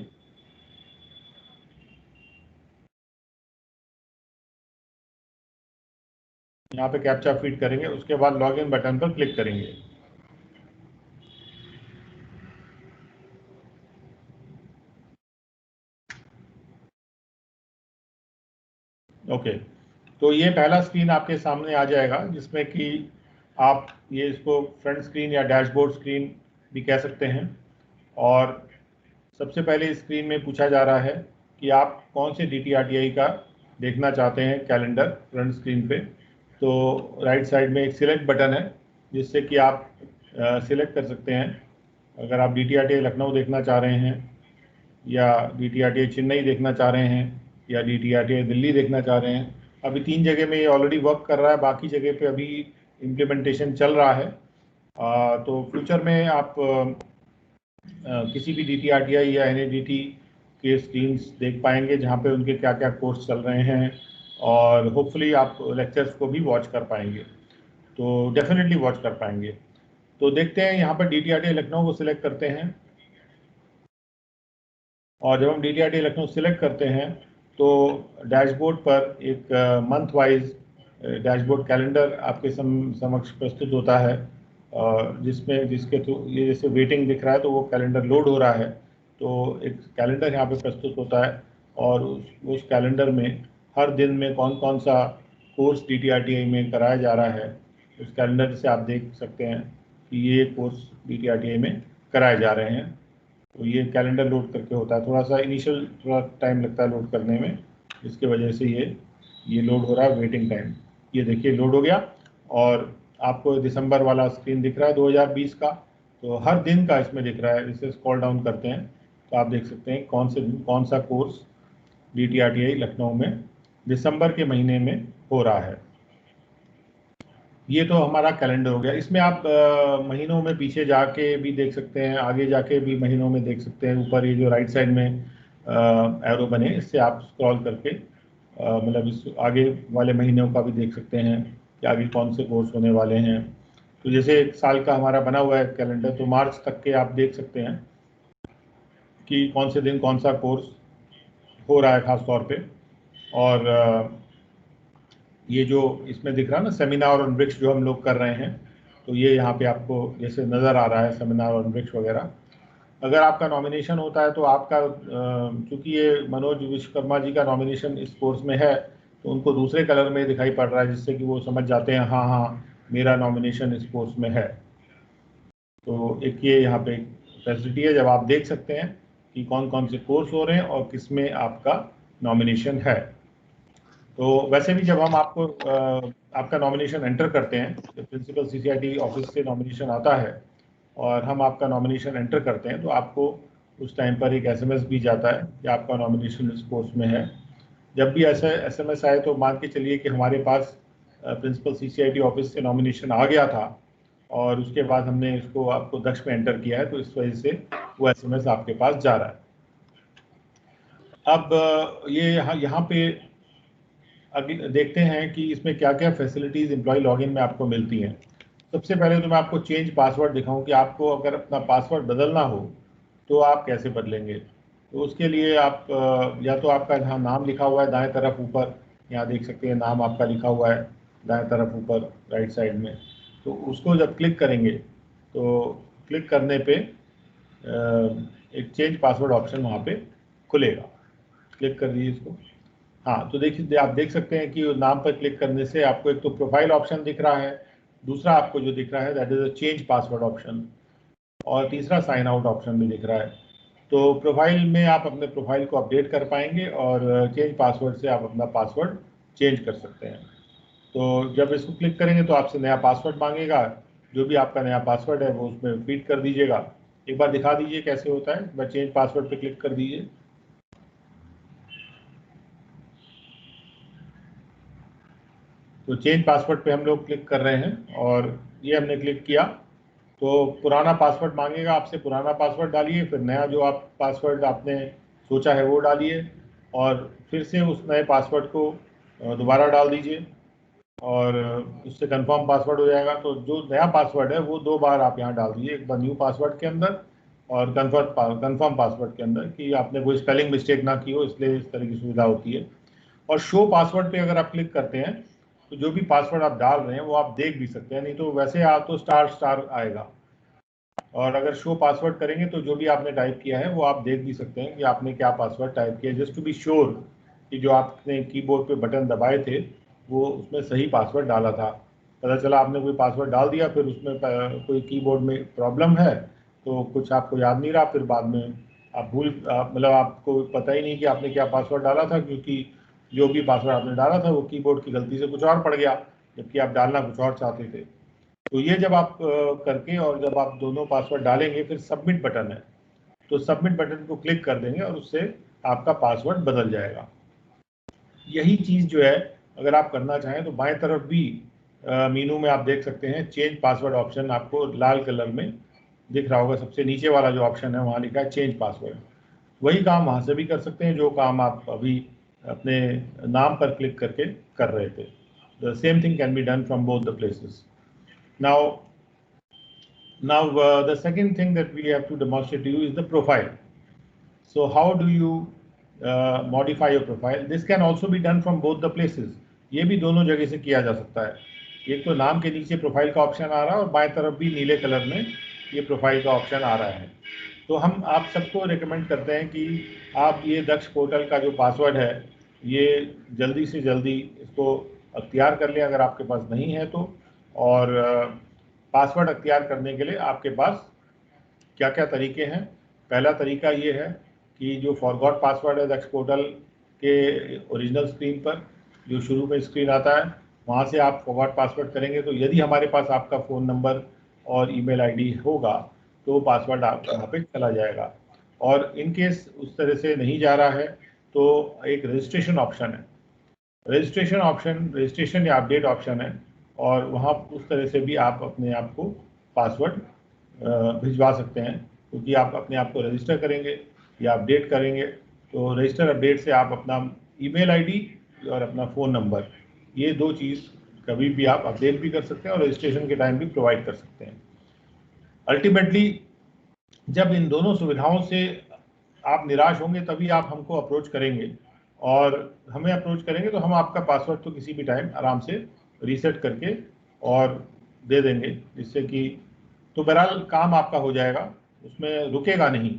यहाँ पे कैप्चा फीड करेंगे, उसके बाद लॉगिन बटन पर क्लिक करेंगे। ओके, तो ये पहला स्क्रीन आपके सामने आ जाएगा, जिसमें कि आप ये इसको फ्रंट स्क्रीन या डैशबोर्ड स्क्रीन भी कह सकते हैं। और सबसे पहले इस स्क्रीन में पूछा जा रहा है कि आप कौन से DTRTI का देखना चाहते हैं कैलेंडर फ्रंट स्क्रीन पे। तो राइट साइड में एक सिलेक्ट बटन है, जिससे कि आप सिलेक्ट कर सकते हैं। अगर आप DTRTI लखनऊ देखना चाह रहे हैं, या DTRTI चेन्नई देखना चाह रहे हैं, या DTRTI दिल्ली देखना चाह रहे हैं। अभी 3 जगह में ये ऑलरेडी वर्क कर रहा है, बाकी जगह पे अभी इम्प्लीमेंटेशन चल रहा है। तो फ्यूचर में आप किसी भी DTRTI या NADT के स्क्रीन्स देख पाएंगे, जहाँ पे उनके क्या क्या कोर्स चल रहे हैं, और होपफुली आप लेक्चर्स को भी वॉच कर पाएंगे। तो डेफिनेटली वॉच कर पाएंगे। तो देखते हैं, यहाँ पर DTRTI लखनऊ को सिलेक्ट करते हैं, और जब हम DTRTI लखनऊ सिलेक्ट करते हैं तो डैशबोर्ड पर एक मंथ वाइज डैशबोर्ड कैलेंडर आपके समक्ष प्रस्तुत होता है, जिसके थ्रू ये जैसे वेटिंग दिख रहा है तो वो कैलेंडर लोड हो रहा है। तो एक कैलेंडर यहाँ पे प्रस्तुत होता है, और उस कैलेंडर में हर दिन में कौन कौन सा कोर्स DTRTI में कराया जा रहा है, उस कैलेंडर से आप देख सकते हैं कि ये कोर्स DTRTI में कराए जा रहे हैं। तो ये कैलेंडर लोड करके होता है, थोड़ा सा इनिशियल थोड़ा टाइम लगता है लोड करने में, इसके वजह से ये लोड हो रहा है वेटिंग टाइम। ये देखिए लोड हो गया, और आपको दिसंबर वाला स्क्रीन दिख रहा है 2020 का। तो हर दिन का इसमें दिख रहा है। इसे स्क्रॉल डाउन करते हैं तो आप देख सकते हैं कौन सा कोर्स DTRTI लखनऊ में दिसंबर के महीने में हो रहा है। ये तो हमारा कैलेंडर हो गया। इसमें आप महीनों में पीछे जाके भी देख सकते हैं, आगे जाके भी महीनों में देख सकते हैं। ऊपर ये जो राइट साइड में एरो बने, इससे आप स्क्रॉल करके मतलब इस आगे वाले महीनों का भी देख सकते हैं कि आगे कौन से कोर्स होने वाले हैं। तो जैसे एक साल का हमारा बना हुआ है कैलेंडर, तो मार्च तक के आप देख सकते हैं कि कौन से दिन कौन सा कोर्स हो रहा है खास तौर पे। और ये जो इसमें दिख रहा है ना सेमिनार और वृक्ष जो हम लोग कर रहे हैं, तो ये यहाँ पे आपको जैसे नज़र आ रहा है सेमिनार और वृक्ष वगैरह। अगर आपका नॉमिनेशन होता है तो आपका चूँकि ये मनोज विश्वकर्मा जी का नॉमिनेशन इस कोर्स में है, तो उनको दूसरे कलर में दिखाई पड़ रहा है, जिससे कि वो समझ जाते हैं हाँ हाँ मेरा नॉमिनेशन इस कोर्स में है। तो एक ये यहाँ पे फैसिलिटी है जब आप देख सकते हैं कि कौन कौन से कोर्स हो रहे हैं और किस में आपका नॉमिनेशन है। तो वैसे भी जब हम आपको आपका नॉमिनेशन एंटर करते हैं, तो प्रिंसिपल CCIT ऑफिस से नॉमिनेशन आता है और हम आपका नॉमिनेशन एंटर करते हैं, तो आपको उस टाइम पर एक SMS भी जाता है कि आपका नॉमिनेशन इस कोर्स में है। जब भी ऐसा SMS आए तो मान के चलिए कि हमारे पास प्रिंसिपल CCIT ऑफिस से नॉमिनेशन आ गया था और उसके बाद हमने इसको आपको दक्ष में एंटर किया है, तो इस वजह से वो SMS आपके पास जा रहा है। अब ये यहाँ पे अगले देखते हैं कि इसमें क्या क्या फैसिलिटीज़ एम्प्लॉय लॉगिन में आपको मिलती हैं। सबसे पहले तो मैं आपको चेंज पासवर्ड दिखाऊं कि आपको अगर अपना पासवर्ड बदलना हो तो आप कैसे बदलेंगे। तो उसके लिए आप या तो आपका जहाँ नाम लिखा हुआ है दाएं तरफ ऊपर, यहाँ देख सकते हैं नाम आपका लिखा हुआ है दाएं तरफ ऊपर राइट साइड में, तो उसको जब क्लिक करेंगे तो क्लिक करने पे एक चेंज पासवर्ड ऑप्शन वहाँ पे खुलेगा। क्लिक कर दीजिए इसको। हाँ, तो देखिए आप देख सकते हैं कि नाम पर क्लिक करने से आपको एक तो प्रोफाइल ऑप्शन दिख रहा है, दूसरा आपको जो दिख रहा है that is a change password option, और तीसरा साइन आउट ऑप्शन भी दिख रहा है। तो प्रोफाइल में आप अपने प्रोफाइल को अपडेट कर पाएंगे और चेंज पासवर्ड से आप अपना पासवर्ड चेंज कर सकते हैं। तो जब इसको क्लिक करेंगे तो आपसे नया पासवर्ड मांगेगा, जो भी आपका नया पासवर्ड है वो उसमें फीड कर दीजिएगा। एक बार दिखा दीजिए कैसे होता है। बस चेंज पासवर्ड पे क्लिक कर दीजिए। तो चेंज पासवर्ड पे हम लोग क्लिक कर रहे हैं और ये हमने क्लिक किया तो पुराना पासवर्ड मांगेगा आपसे, पुराना पासवर्ड डालिए, फिर नया जो आप पासवर्ड आपने सोचा है वो डालिए और फिर से उस नए पासवर्ड को दोबारा डाल दीजिए और उससे कंफर्म पासवर्ड हो जाएगा। तो जो नया पासवर्ड है वो 2 बार आप यहाँ डाल दीजिए, एक बार न्यू पासवर्ड के अंदर और कंफर्म पासवर्ड के अंदर, कि आपने कोई स्पेलिंग मिस्टेक ना की हो, इसलिए इस तरह की सुविधा होती है। और शो पासवर्ड पे अगर आप क्लिक करते हैं तो जो भी पासवर्ड आप डाल रहे हैं वो आप देख भी सकते हैं, नहीं तो वैसे आप तो स्टार आएगा। और अगर शो पासवर्ड करेंगे तो जो भी आपने टाइप किया है वो आप देख भी सकते हैं कि आपने क्या पासवर्ड टाइप किया, जस्ट टू बी श्योर कि जो आपने कीबोर्ड पे बटन दबाए थे वो उसमें सही पासवर्ड डाला था। पता चला आपने कोई पासवर्ड डाल दिया, फिर उसमें कोई कीबोर्ड में प्रॉब्लम है तो कुछ आपको याद नहीं रहा, फिर बाद में आप मतलब आपको पता ही नहीं कि आपने क्या पासवर्ड डाला था, क्योंकि जो भी पासवर्ड आपने डाला था वो कीबोर्ड की गलती से कुछ और पड़ गया, जबकि आप डालना कुछ और चाहते थे। तो ये जब आप करके और जब आप दोनों पासवर्ड डालेंगे, फिर सबमिट बटन है, तो सबमिट बटन को क्लिक कर देंगे और उससे आपका पासवर्ड बदल जाएगा। यही चीज़ जो है अगर आप करना चाहें तो बाएं तरफ भी मीनू में आप देख सकते हैं चेंज पासवर्ड ऑप्शन आपको लाल कलर में दिख रहा होगा। सबसे नीचे वाला जो ऑप्शन है वहाँ लिखा है चेंज पासवर्ड। वही काम वहाँ से भी कर सकते हैं जो काम आप अभी अपने नाम पर क्लिक करके कर रहे थे। The same thing can be done from both the places. Now, the second thing that we have to demonstrate to you is the profile. So how do you modify your profile? This can also be done from both the places. ये भी दोनों जगह से किया जा सकता है। एक तो नाम के नीचे प्रोफाइल का ऑप्शन आ रहा है और बाएं तरफ भी नीले कलर में ये प्रोफाइल का ऑप्शन आ रहा है। तो हम आप सबको रिकमेंड करते हैं कि आप ये दक्ष पोर्टल का जो पासवर्ड है ये जल्दी से जल्दी इसको अख्तियार कर लें अगर आपके पास नहीं है तो। और पासवर्ड अख्तियार करने के लिए आपके पास क्या क्या तरीके हैं। पहला तरीका ये है कि जो फॉरगॉट पासवर्ड है दक्ष पोर्टल के ओरिजिनल स्क्रीन पर जो शुरू में स्क्रीन आता है वहाँ से आप फॉरगॉट पासवर्ड करेंगे, तो यदि हमारे पास आपका फ़ोन नंबर और ईमेल आईडी होगा तो पासवर्ड आप वहाँ पे चला जाएगा। और इन केस उस तरह से नहीं जा रहा है तो एक रजिस्ट्रेशन ऑप्शन है, रजिस्ट्रेशन या अपडेट ऑप्शन है, और वहाँ उस तरह से भी आप अपने आप को पासवर्ड भिजवा सकते हैं, क्योंकि आप अपने आप को रजिस्टर करेंगे या अपडेट करेंगे। तो रजिस्टर अपडेट से आप अपना ईमेल आईडी और अपना फ़ोन नंबर, ये 2 चीज़ कभी भी आप अपडेट भी कर सकते हैं और रजिस्ट्रेशन के टाइम भी प्रोवाइड कर सकते हैं। अल्टीमेटली जब इन दोनों सुविधाओं से आप निराश होंगे तभी आप हमको अप्रोच करेंगे, और हमें अप्रोच करेंगे तो हम आपका पासवर्ड तो किसी भी टाइम आराम से रीसेट करके और दे देंगे, जिससे कि तो बहरहाल काम आपका हो जाएगा, उसमें रुकेगा नहीं।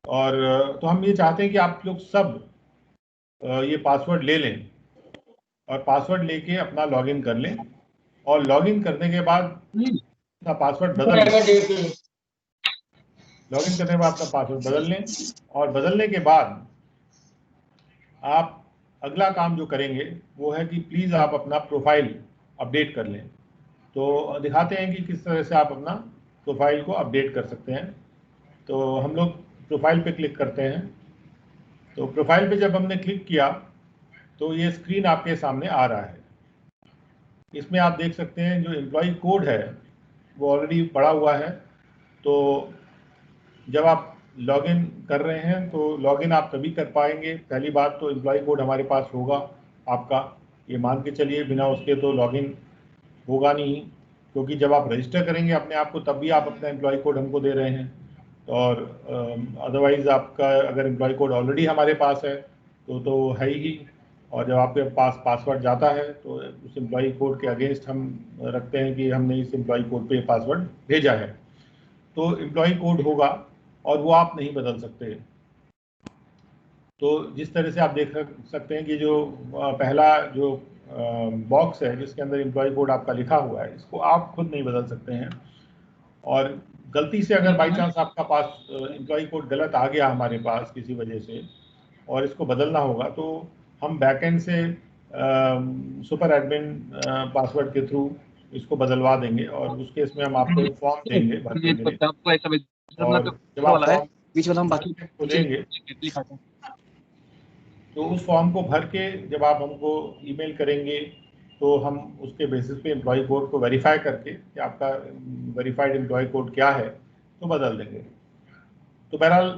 और तो हम ये चाहते हैं कि आप लोग सब ये पासवर्ड ले लें और पासवर्ड लेके अपना लॉगिन कर लें, और लॉगिन करने के बाद अपना पासवर्ड बदल लें। लॉगिन करने के बाद अपना पासवर्ड बदल लें, और बदलने के बाद आप अगला काम जो करेंगे वो है कि प्लीज़ आप अपना प्रोफाइल अपडेट कर लें। तो दिखाते हैं कि किस तरह से आप अपना प्रोफाइल को अपडेट कर सकते हैं। तो हम लोग प्रोफाइल पे क्लिक करते हैं। तो प्रोफाइल पे जब हमने क्लिक किया तो ये स्क्रीन आपके सामने आ रहा है। इसमें आप देख सकते हैं जो एम्प्लॉय कोड है वो ऑलरेडी पड़ा हुआ है। तो जब आप लॉगिन कर रहे हैं तो लॉगिन आप तभी कर पाएंगे, पहली बात तो एम्प्लॉय कोड हमारे पास होगा आपका, ये मान के चलिए, बिना उसके तो लॉगिन होगा नहीं, क्योंकि जब आप रजिस्टर करेंगे अपने आप को तब भी आप अपना एम्प्लॉय कोड हमको दे रहे हैं। और अदरवाइज़ आपका अगर एम्प्लॉय कोड ऑलरेडी हमारे पास है तो है ही, और जब आपके पास पासवर्ड जाता है तो उस एम्प्लॉय कोड के अगेंस्ट हम रखते हैं कि हमने इस एम्प्लॉय कोड पे पासवर्ड भेजा है। तो एम्प्लॉय कोड होगा और वो आप नहीं बदल सकते। तो जिस तरह से आप देख सकते हैं कि जो पहला जो बॉक्स है जिसके अंदर एम्प्लॉय कोड आपका लिखा हुआ है, इसको आप खुद नहीं बदल सकते हैं। और गलती से अगर बाई चांस आपका पास एम्प्लॉय कोड गलत आ गया हमारे पास किसी वजह से और इसको बदलना होगा, तो हम बैकएंड से सुपर एडमिन पासवर्ड के थ्रू इसको बदलवा देंगे, और उस केस में हम आपको एक फॉर्म देंगे भरने के लिए। और जब आप फॉर्म खोलेंगे तो उस फॉर्म को भर के जब आप हमको ईमेल करेंगे तो हम उसके बेसिस पे एम्प्लॉय कोड को वेरीफाई करके कि आपका वेरीफाइड एम्प्लॉय कोड क्या है तो बदल देंगे। तो बहरहाल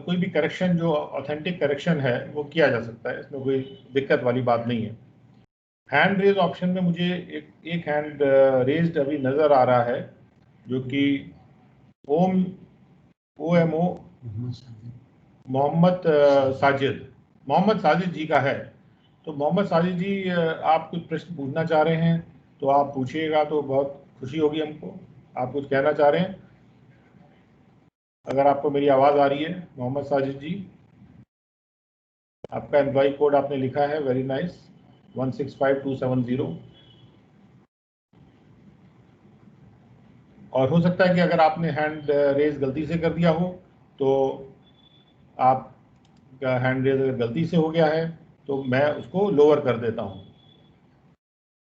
कोई भी करेक्शन जो ऑथेंटिक करेक्शन है वो किया जा सकता है, इसमें कोई दिक्कत वाली बात नहीं है। हैंड रेज ऑप्शन में मुझे एक हैंड रेज्ड अभी नज़र आ रहा है, जो कि OMO मोहम्मद साजिद जी का है। तो मोहम्मद साजिद जी, आप कुछ प्रश्न पूछना चाह रहे हैं तो आप पूछिएगा, तो बहुत खुशी होगी हमको। आप कुछ कहना चाह रहे हैं? अगर आपको मेरी आवाज़ आ रही है मोहम्मद साजिद जी। आपका एम्प्लॉय कोड आपने लिखा है, वेरी नाइस, 165270। और हो सकता है कि अगर आपने हैंड रेज गलती से कर दिया हो तो आपका हैंड रेज अगर गलती से हो गया है तो मैं उसको लोअर कर देता हूँ।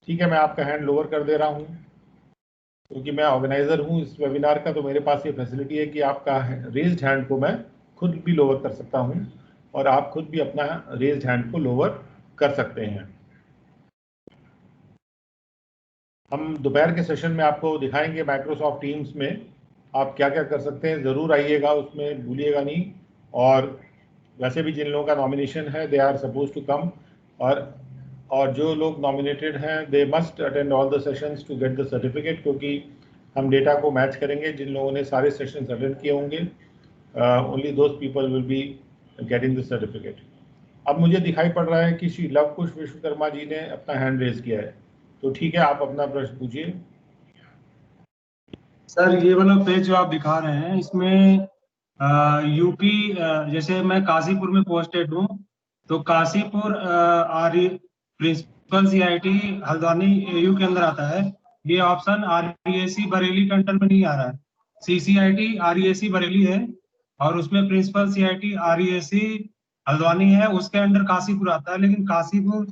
ठीक है, मैं आपका हैंड लोअर कर दे रहा हूँ, क्योंकि मैं ऑर्गेनाइज़र हूँ इस वेबिनार का, तो मेरे पास ये फैसिलिटी है कि आपका रेज्ड हैंड को मैं खुद भी लोअर कर सकता हूँ और आप खुद भी अपना रेज्ड हैंड को लोअर कर सकते हैं। हम दोपहर के सेशन में आपको दिखाएंगे माइक्रोसॉफ्ट टीम्स में आप क्या क्या कर सकते हैं, ज़रूर आइएगा, उसमें भूलिएगा नहीं। और वैसे भी जिन लोगों का नॉमिनेशन है they are suppose to come, और जो लोग नॉमिनेटेड हैं they must attend all the sessions to get the certificate, क्योंकि हम डेटा को मैच करेंगे जिन लोगों ने सारे सेशंस अटेंड किए होंगे, only those people will be getting the certificate. अब मुझे दिखाई पड़ रहा है कि श्री लवकुश विश्वकर्मा जी ने अपना हैंड रेज किया है, तो ठीक है, आप अपना प्रश्न पूछिए। सर, ये वाला पेज जो आप दिखा रहे हैं इसमें यूपी, जैसे मैं काशीपुर में पोस्टेड हूँ, तो Kashipur principal CIT Haldwani AU के अंदर आता है। ये ऑप्शन REAC बरेली के अंडर में नहीं आ रहा है। CCIT REAC बरेली है और उसमें प्रिंसिपल CIT REAC हल्द्वानी है, उसके अंडर काशीपुर आता है, लेकिन काशीपुर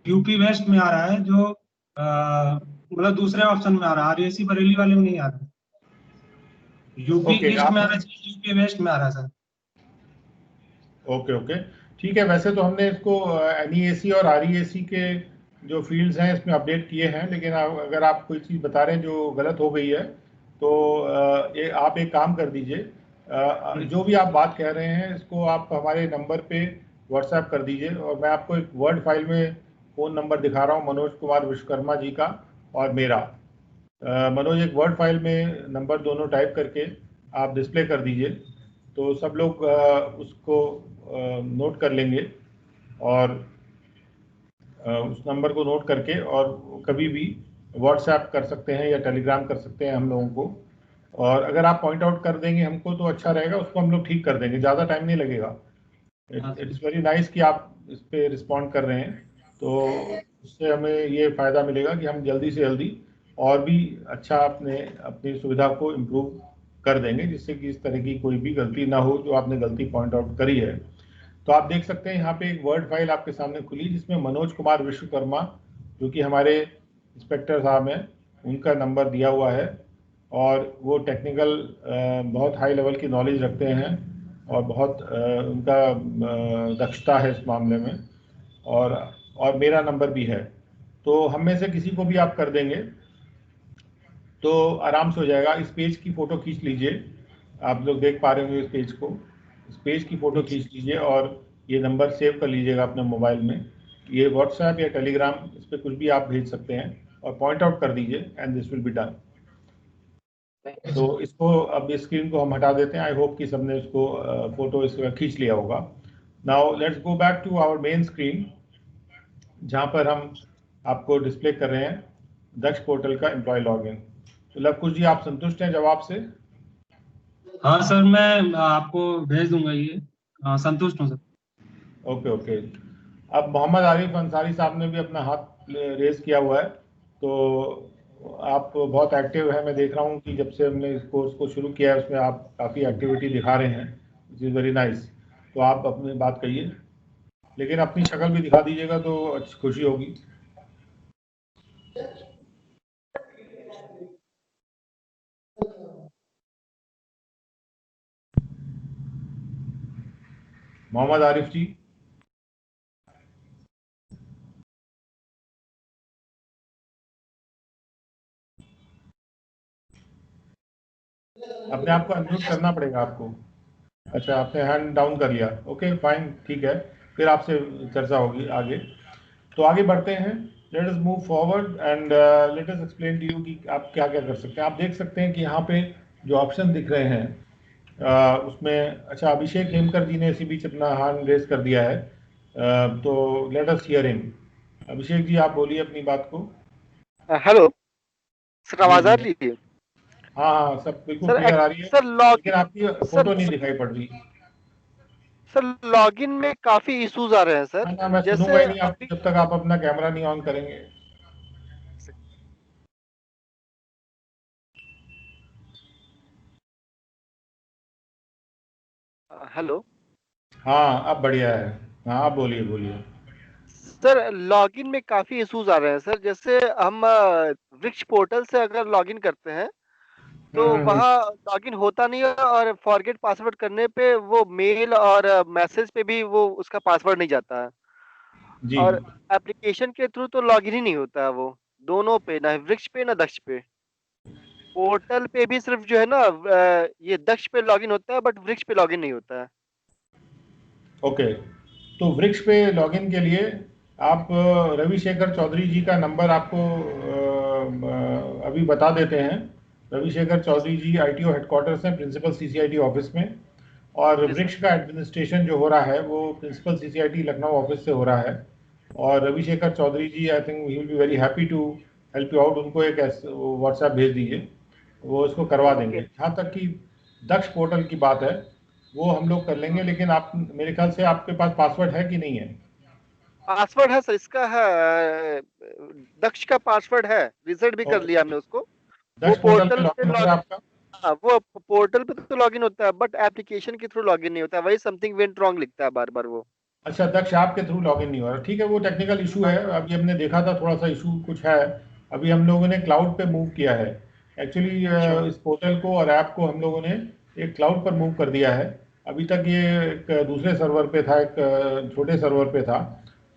यूपी वेस्ट में आ रहा है, जो मतलब दूसरे ऑप्शन में आ रहा है, REAC बरेली वाले में नहीं आ रहा है। यूपी ईस्ट में आ रहा है, यूपी वेस्ट में आ रहा है सर। ओके, ठीक है। वैसे तो हमने इसको NEAC और REAC के जो फील्ड्स हैं इसमें अपडेट किए हैं, लेकिन अगर आप कोई चीज़ बता रहे हैं जो गलत हो गई है तो आप एक काम कर दीजिए, जो भी आप बात कह रहे हैं इसको आप हमारे नंबर पे व्हाट्सएप कर दीजिए। और मैं आपको एक वर्ड फाइल में फ़ोन नंबर दिखा रहा हूँ मनोज कुमार विश्वकर्मा जी का और मेरा। मनोज एक वर्ड फाइल में नंबर दोनों टाइप करके आप डिस्प्ले कर दीजिए, तो सब लोग उसको नोट कर लेंगे और उस नंबर को नोट करके और कभी भी व्हाट्सएप कर सकते हैं या टेलीग्राम कर सकते हैं हम लोगों को। और अगर आप पॉइंट आउट कर देंगे हमको तो अच्छा रहेगा, उसको हम लोग ठीक कर देंगे, ज़्यादा टाइम नहीं लगेगा। इट्स वेरी नाइस कि आप इस पे रिस्पॉन्ड कर रहे हैं, तो उससे हमें ये फ़ायदा मिलेगा कि हम जल्दी से जल्दी और भी अच्छा अपनी सुविधा को इम्प्रूव कर देंगे, जिससे कि इस तरह की कोई भी गलती ना हो जो आपने गलती पॉइंट आउट करी है। तो आप देख सकते हैं यहाँ पे एक वर्ड फाइल आपके सामने खुली, जिसमें मनोज कुमार विश्वकर्मा जो कि हमारे इंस्पेक्टर साहब हैं उनका नंबर दिया हुआ है, और वो टेक्निकल बहुत हाई लेवल की नॉलेज रखते हैं और बहुत उनका दक्षता है इस मामले में, और मेरा नंबर भी है। तो हम में से किसी को भी आप कर देंगे तो आराम से हो जाएगा। इस पेज की फ़ोटो खींच लीजिए, आप लोग देख पा रहे होंगे इस पेज को। इस पेज की फ़ोटो खींच लीजिए और ये नंबर सेव कर लीजिएगा अपने मोबाइल में। ये व्हाट्सएप या टेलीग्राम, इस पर कुछ भी आप भेज सकते हैं और पॉइंट आउट कर दीजिए and this will be done. तो इसको अब इस स्क्रीन को हम हटा देते हैं। आई होप कि सबने इसको फोटो इस खींच लिया होगा। Now let's go back to our main screen, जहाँ पर हम आपको डिस्प्ले कर रहे हैं दक्ष पोर्टल का एम्प्लॉय लॉगिन। तो लवकुश जी, आप संतुष्ट हैं जवाब से? हाँ सर, मैं आपको भेज दूंगा ये। संतुष्ट हूँ सर। Okay okay. अब मोहम्मद आरिफ अंसारी साहब ने भी अपना हाथ रेज किया हुआ है, तो आप बहुत एक्टिव है। मैं देख रहा हूँ कि जब से हमने इस कोर्स को शुरू किया है उसमें आप काफ़ी एक्टिविटी दिखा रहे हैं, विच इज़ वेरी नाइस। तो आप अपनी बात कहिए, लेकिन अपनी शक्ल भी दिखा दीजिएगा तो अच्छी खुशी होगी। मोहम्मद आरिफ जी, अपने आप को अनम्यूट करना पड़ेगा आपको। अच्छा, आपने हैंड डाउन कर लिया, ओके फाइन, ठीक है, फिर आपसे चर्चा होगी आगे। तो आगे बढ़ते हैं, let us move forward and let us explain to you कि आप क्या क्या कर सकते हैं। आप देख सकते हैं कि यहाँ पे जो ऑप्शन दिख रहे हैं उसमें, अच्छा अभिषेक हेमकर जी ने इसी बीच अपना हैंड रेज कर दिया है, तो let us hear him. Abhishek ji, आप बोलिए अपनी बात को। हेलो सर, जी आवाज आ जी, रही है? हाँ हाँ, सब बिल्कुल सर क्लियर आ रही है, सर लेकिन आपकी सर फोटो नहीं दिखाई पड़ रही। सर लॉगिन में काफी इश्यूज आ रहे हैं सर। ना, मैं सुनूंगा जैसे ही नहीं आपको अभी जब तक आप अपना कैमरा नहीं ऑन करेंगे। हेलो हाँ, अब बढ़िया है। हाँ, आप बोलिए बोलिए। सर, लॉगिन में काफी इश्यूज आ रहे हैं सर। जैसे हम वृक्ष पोर्टल से अगर लॉगिन करते हैं तो हम्म। वहाँ लॉगिन होता नहीं है, और फॉरगेट पासवर्ड करने पे वो मेल और मैसेज पे भी वो उसका पासवर्ड नहीं जाता है। जी। और एप्लीकेशन के थ्रू तो लॉगिन ही नहीं होता है वो, दोनों पे, ना वृक्ष पे ना दक्ष पे। पोर्टल पे भी सिर्फ जो है ना ये दक्ष पे लॉगिन होता है, बट वृक्ष पे लॉगिन नहीं होता है। ओके, तो वृक्ष पे लॉगिन के लिए आप रविशेखर चौधरी जी का नंबर आपको अभी बता देते हैं। रविशेखर चौधरी जी आईटीओ हेडक्वार्टर्स हैं, प्रिंसिपल सीसीआईटी ऑफिस में, और जी सर। वृक्ष का एडमिनिस्ट्रेशन जो हो रहा है वो प्रिंसिपल सीसीआईटी लखनऊ ऑफिस से हो रहा है। और Ravishekhar Chaudhary ji, I think he will be very happy to help you out. उनको एक व्हाट्सएप भेज दीजिए, वो इसको करवा देंगे। ओके, जहाँ तक कि दक्ष पोर्टल की बात है वो हम लोग कर लेंगे, लेकिन आप, मेरे ख्याल से आपके पास पासवर्ड है कि नहीं है? पासवर्ड है सर, इसका है, दक्ष का पासवर्ड है, रिसेट भी कर ओके, लिया हमने उसको। वो दक्ष पोर्टल पे पोर्टल पे लॉगिन हो गया लॉग आपका? हाँ, वो पोर्टल पे तो लॉगिन होता है, बट एप्लीकेशन के थ्रू लॉगिन नहीं होता है। वही समथिंग वेंट रॉन्ग लिखता है बार बार वो। अच्छा, दक्ष आपके थ्रू लॉगिन नहीं हो रहा, ठीक है, वो टेक्निकल इशू है। अभी हमने देखा था थोड़ा सा इशू कुछ है। अभी हम लोगों ने क्लाउड पे मूव किया है एक्चुअली। अच्छा इस पोर्टल को और ऐप को हम लोगों ने एक क्लाउड पर मूव कर दिया है। अभी तक ये एक दूसरे सर्वर पे था, एक छोटे सर्वर पे था,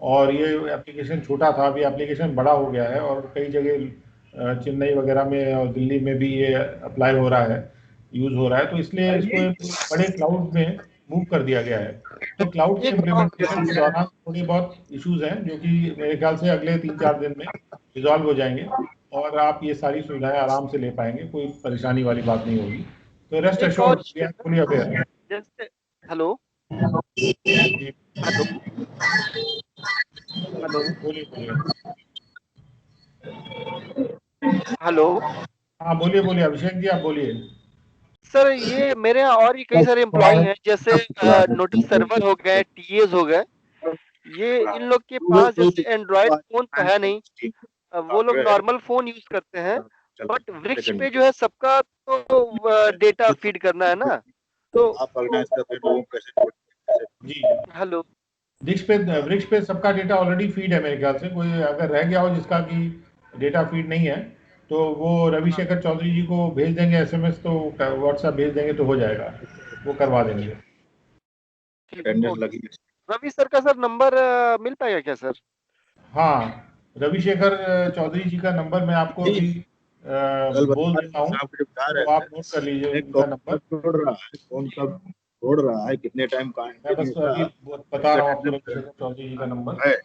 और ये एप्लीकेशन छोटा था। अभी एप्लीकेशन बड़ा हो गया है और कई जगह चेन्नई वगैरह में और दिल्ली में भी ये अप्लाई हो रहा है, यूज़ हो रहा है। तो इसलिए इसको एक बड़े क्लाउड में मूव कर दिया गया है। तो क्लाउड के इम्प्लीमेंटेशन के दौरान थोड़े बहुत इश्यूज हैं जो कि मेरे ख्याल से अगले 3-4 दिन में रिजॉल्व हो जाएंगे और आप ये सारी सुविधाएं आराम से ले पाएंगे, कोई परेशानी वाली बात नहीं होगी। तो रेस्ट एक एश्योर्ड, और वी आर फुली अवेयर। जैसे हेलो हेलो हेलो बोलिए बोलिए। हेलो हाँ बोलिए बोलिए अभिषेक जी, आप बोलिए। सर, ये मेरे यहाँ और भी कई सारे एम्प्लॉय हैं, जैसे नोटिस सर्वर हो गए, टीएस हो गए। ये इन लोग के पास जैसे एंड्रॉयड फोन तो है नहीं, वो लोग नॉर्मल फोन यूज करते हैं, बट वृक्ष पे जो है सबका तो डेटा फीड करना है ना, तो जी हेलो वृक्ष पे सबका डेटा ऑलरेडी फीड है मेरे ख्याल से। कोई अगर रह गया हो जिसका कि डेटा फीड नहीं है तो वो रविशेखर चौधरी जी को भेज देंगे एसएमएस, तो व्हाट्सएप भेज देंगे तो हो जाएगा, वो करवा देंगे। रवि सर का सर नंबर मिल पाएगा क्या सर? हाँ, रविशेखर चौधरी जी का नंबर मैं आपको अभी बोल देता हूँ, तो आप नोट कर लीजिए उनका नंबर। कौन कब छोड़ रहा है, कितने टाइम का मैं बस अभी बता रहा हूँ आपको रविशेखर चौधरी जी का नंबर।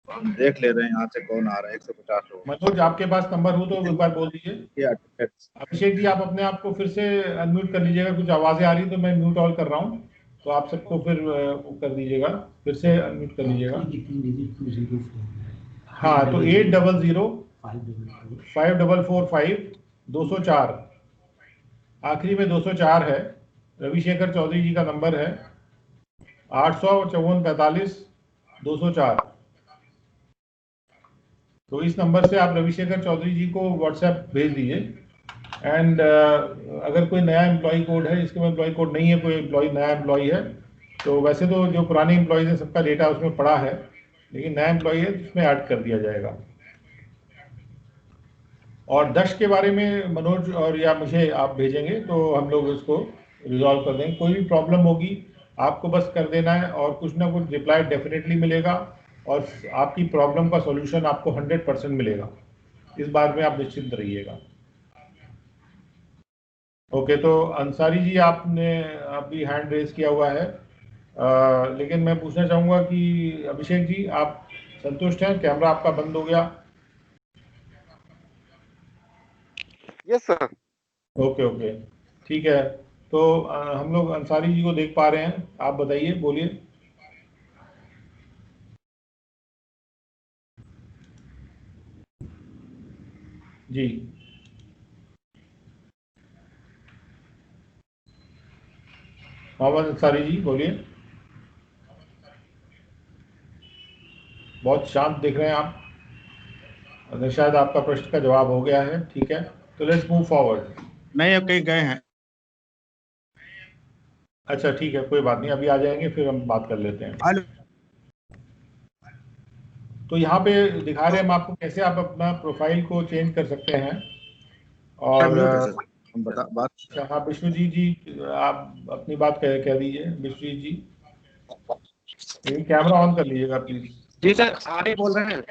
हम देख ले रहे हैं यहाँ से कौन आ रहा है। 150 लोग। मनोज, आपके पास नंबर हो तो एक बार बोल दीजिए। अभिषेक जी, आप अपने आप को फिर से अनम्यूट कर लीजिएगा, कुछ आवाजें आ रही तो मैं म्यूट ऑल कर रहा हूँ, तो आप सबको फिर वो कर दीजिएगा, फिर से अनम्यूट कर लीजिएगा। हाँ, तो 800-544-5204, आखिरी में 204 है। रविशेखर चौधरी जी का नंबर है 800-54-45-204। तो इस नंबर से आप रविशेखर चौधरी जी को व्हाट्सएप भेज दीजिए। एंड अगर कोई नया एम्प्लॉय कोड है, इसके में एम्प्लॉय कोड नहीं है, कोई नया एम्प्लॉय है, तो वैसे तो जो पुराने एम्प्लॉयज हैं सबका डेटा उसमें पड़ा है, लेकिन नया एम्प्लॉय है तो उसमें ऐड कर दिया जाएगा। और दक्ष के बारे में मनोज और या मुझे आप भेजेंगे तो हम लोग इसको रिजॉल्व कर देंगे। कोई भी प्रॉब्लम होगी आपको बस कर देना है और कुछ ना कुछ रिप्लाई डेफिनेटली मिलेगा और आपकी प्रॉब्लम का सॉल्यूशन आपको 100% मिलेगा, इस बात में आप निश्चिंत रहिएगा। ओके, तो अंसारी जी आपने अभी हैंड रेज किया हुआ है, लेकिन मैं पूछना चाहूँगा कि अभिषेक जी आप संतुष्ट हैं? कैमरा आपका बंद हो गया। Yes sir. ओके ओके, ठीक है। तो हम लोग अंसारी जी को देख पा रहे हैं, आप बताइए, बोलिए। जी मोहम्मद अंसारी जी बोलिए। बहुत शांत दिख रहे हैं आप, अगर शायद आपका प्रश्न का जवाब हो गया है। ठीक है, तो लेट्स मूव फॉरवर्ड। नहीं, अब कहीं गए हैं। अच्छा ठीक है, कोई बात नहीं, अभी आ जाएंगे, फिर हम बात कर लेते हैं। तो यहाँ पे दिखा रहे हैं हम आपको कैसे आप अपना प्रोफाइल को चेंज कर सकते हैं। और अच्छा हाँ, विष्णुजीत जी आप अपनी बात कह दीजिए। विष्णुजीत जी, लेकिन कैमरा ऑन कर लीजिएगा प्लीज। जी सर, आगे बोल रहे हैं।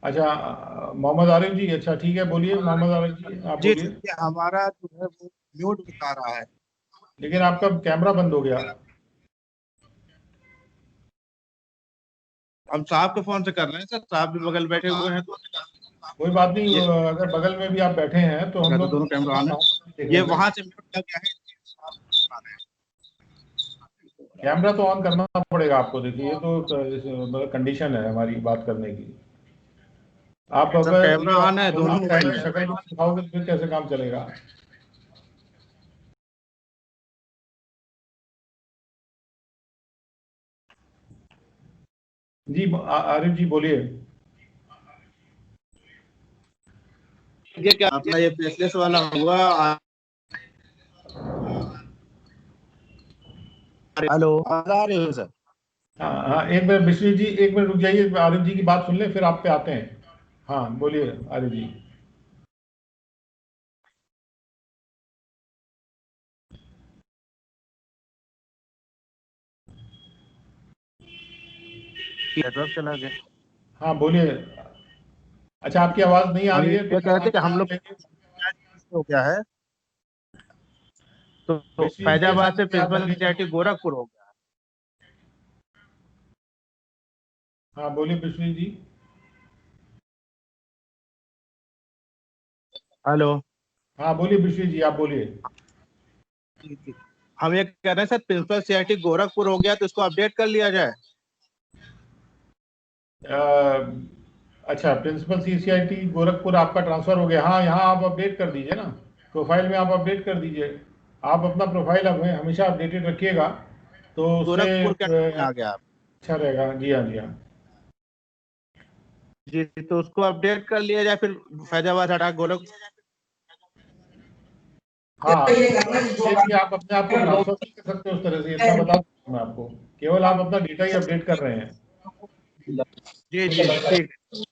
अच्छा मोहम्मद आरिफ जी, अच्छा ठीक है, बोलिए मोहम्मद आरिफ जी, आप बोलिए। हमारा जो है वो म्यूट बता रहा है, लेकिन आपका कैमरा बंद हो गया। हम साहब के फोन से कर रहे हैं सर, साहब भी बगल बैठे हुए हैं। तो कोई बात नहीं, अगर बगल में भी आप बैठे हैं तो हम लोग दोनों कैमरा ऑन है। ये वहां से म्यूट लग गया है। कैमरा तो ऑन करना पड़ेगा आपको, देखिए ये तो कंडीशन है हमारी बात करने की। आप अगर कैमरा ऑन है, दोनों मोबाइल में। शक्ल दिखाओगे तो फिर कैसे काम चलेगा? जी आरिफ जी बोलिए। ये क्या अपना ये फेसलेस वाला हुआ? हेलो, आ रहे हो सर? हाँ, एक मिनट विष्णु जी, एक मिनट रुक जाइए, आरिफ जी की बात सुन ले फिर आप पे आते हैं। हाँ बोलिए आरिफ जी। नेटवर्क चला गया। हाँ बोलिए। अच्छा, आपकी आवाज नहीं आ रही है ये कहते कि हम लोग हो गया है। तो फैजाबाद से प्रिंसिपल सीसीआईटी गोरखपुर हो गया। हाँ बोलिए विश्वजीत जी। हेलो। हाँ बोलिए विश्वजीत जी, आप बोलिए। हम ये कह रहे हैं सर, प्रिंसिपल सीआईटी गोरखपुर हो गया तो इसको अपडेट कर लिया जाए। अच्छा, प्रिंसिपल सीसीआईटी गोरखपुर आपका ट्रांसफर हो गया। हाँ, यहाँ आप अपडेट कर दीजिए ना, प्रोफाइल में आप अपडेट कर दीजिए। आप अपना प्रोफाइल हमेशा अपडेटेड रखिएगा, तो उससे गोरखपुर क्या आ गया आप? अच्छा रहेगा। जी हाँ, जी हाँ जी, तो उसको अपडेट कर लिया जाए, फिर फैजाबाद हटा गोरखपुर। हाँ, ये भी आप अपने आप को ट्रांसफर नहीं कर सकते उस तरह से, इतना बता दूं मैं आपको। केवल आप अपना डेटा ही अपडेट कर रहे हैं। जी जी ठीक है।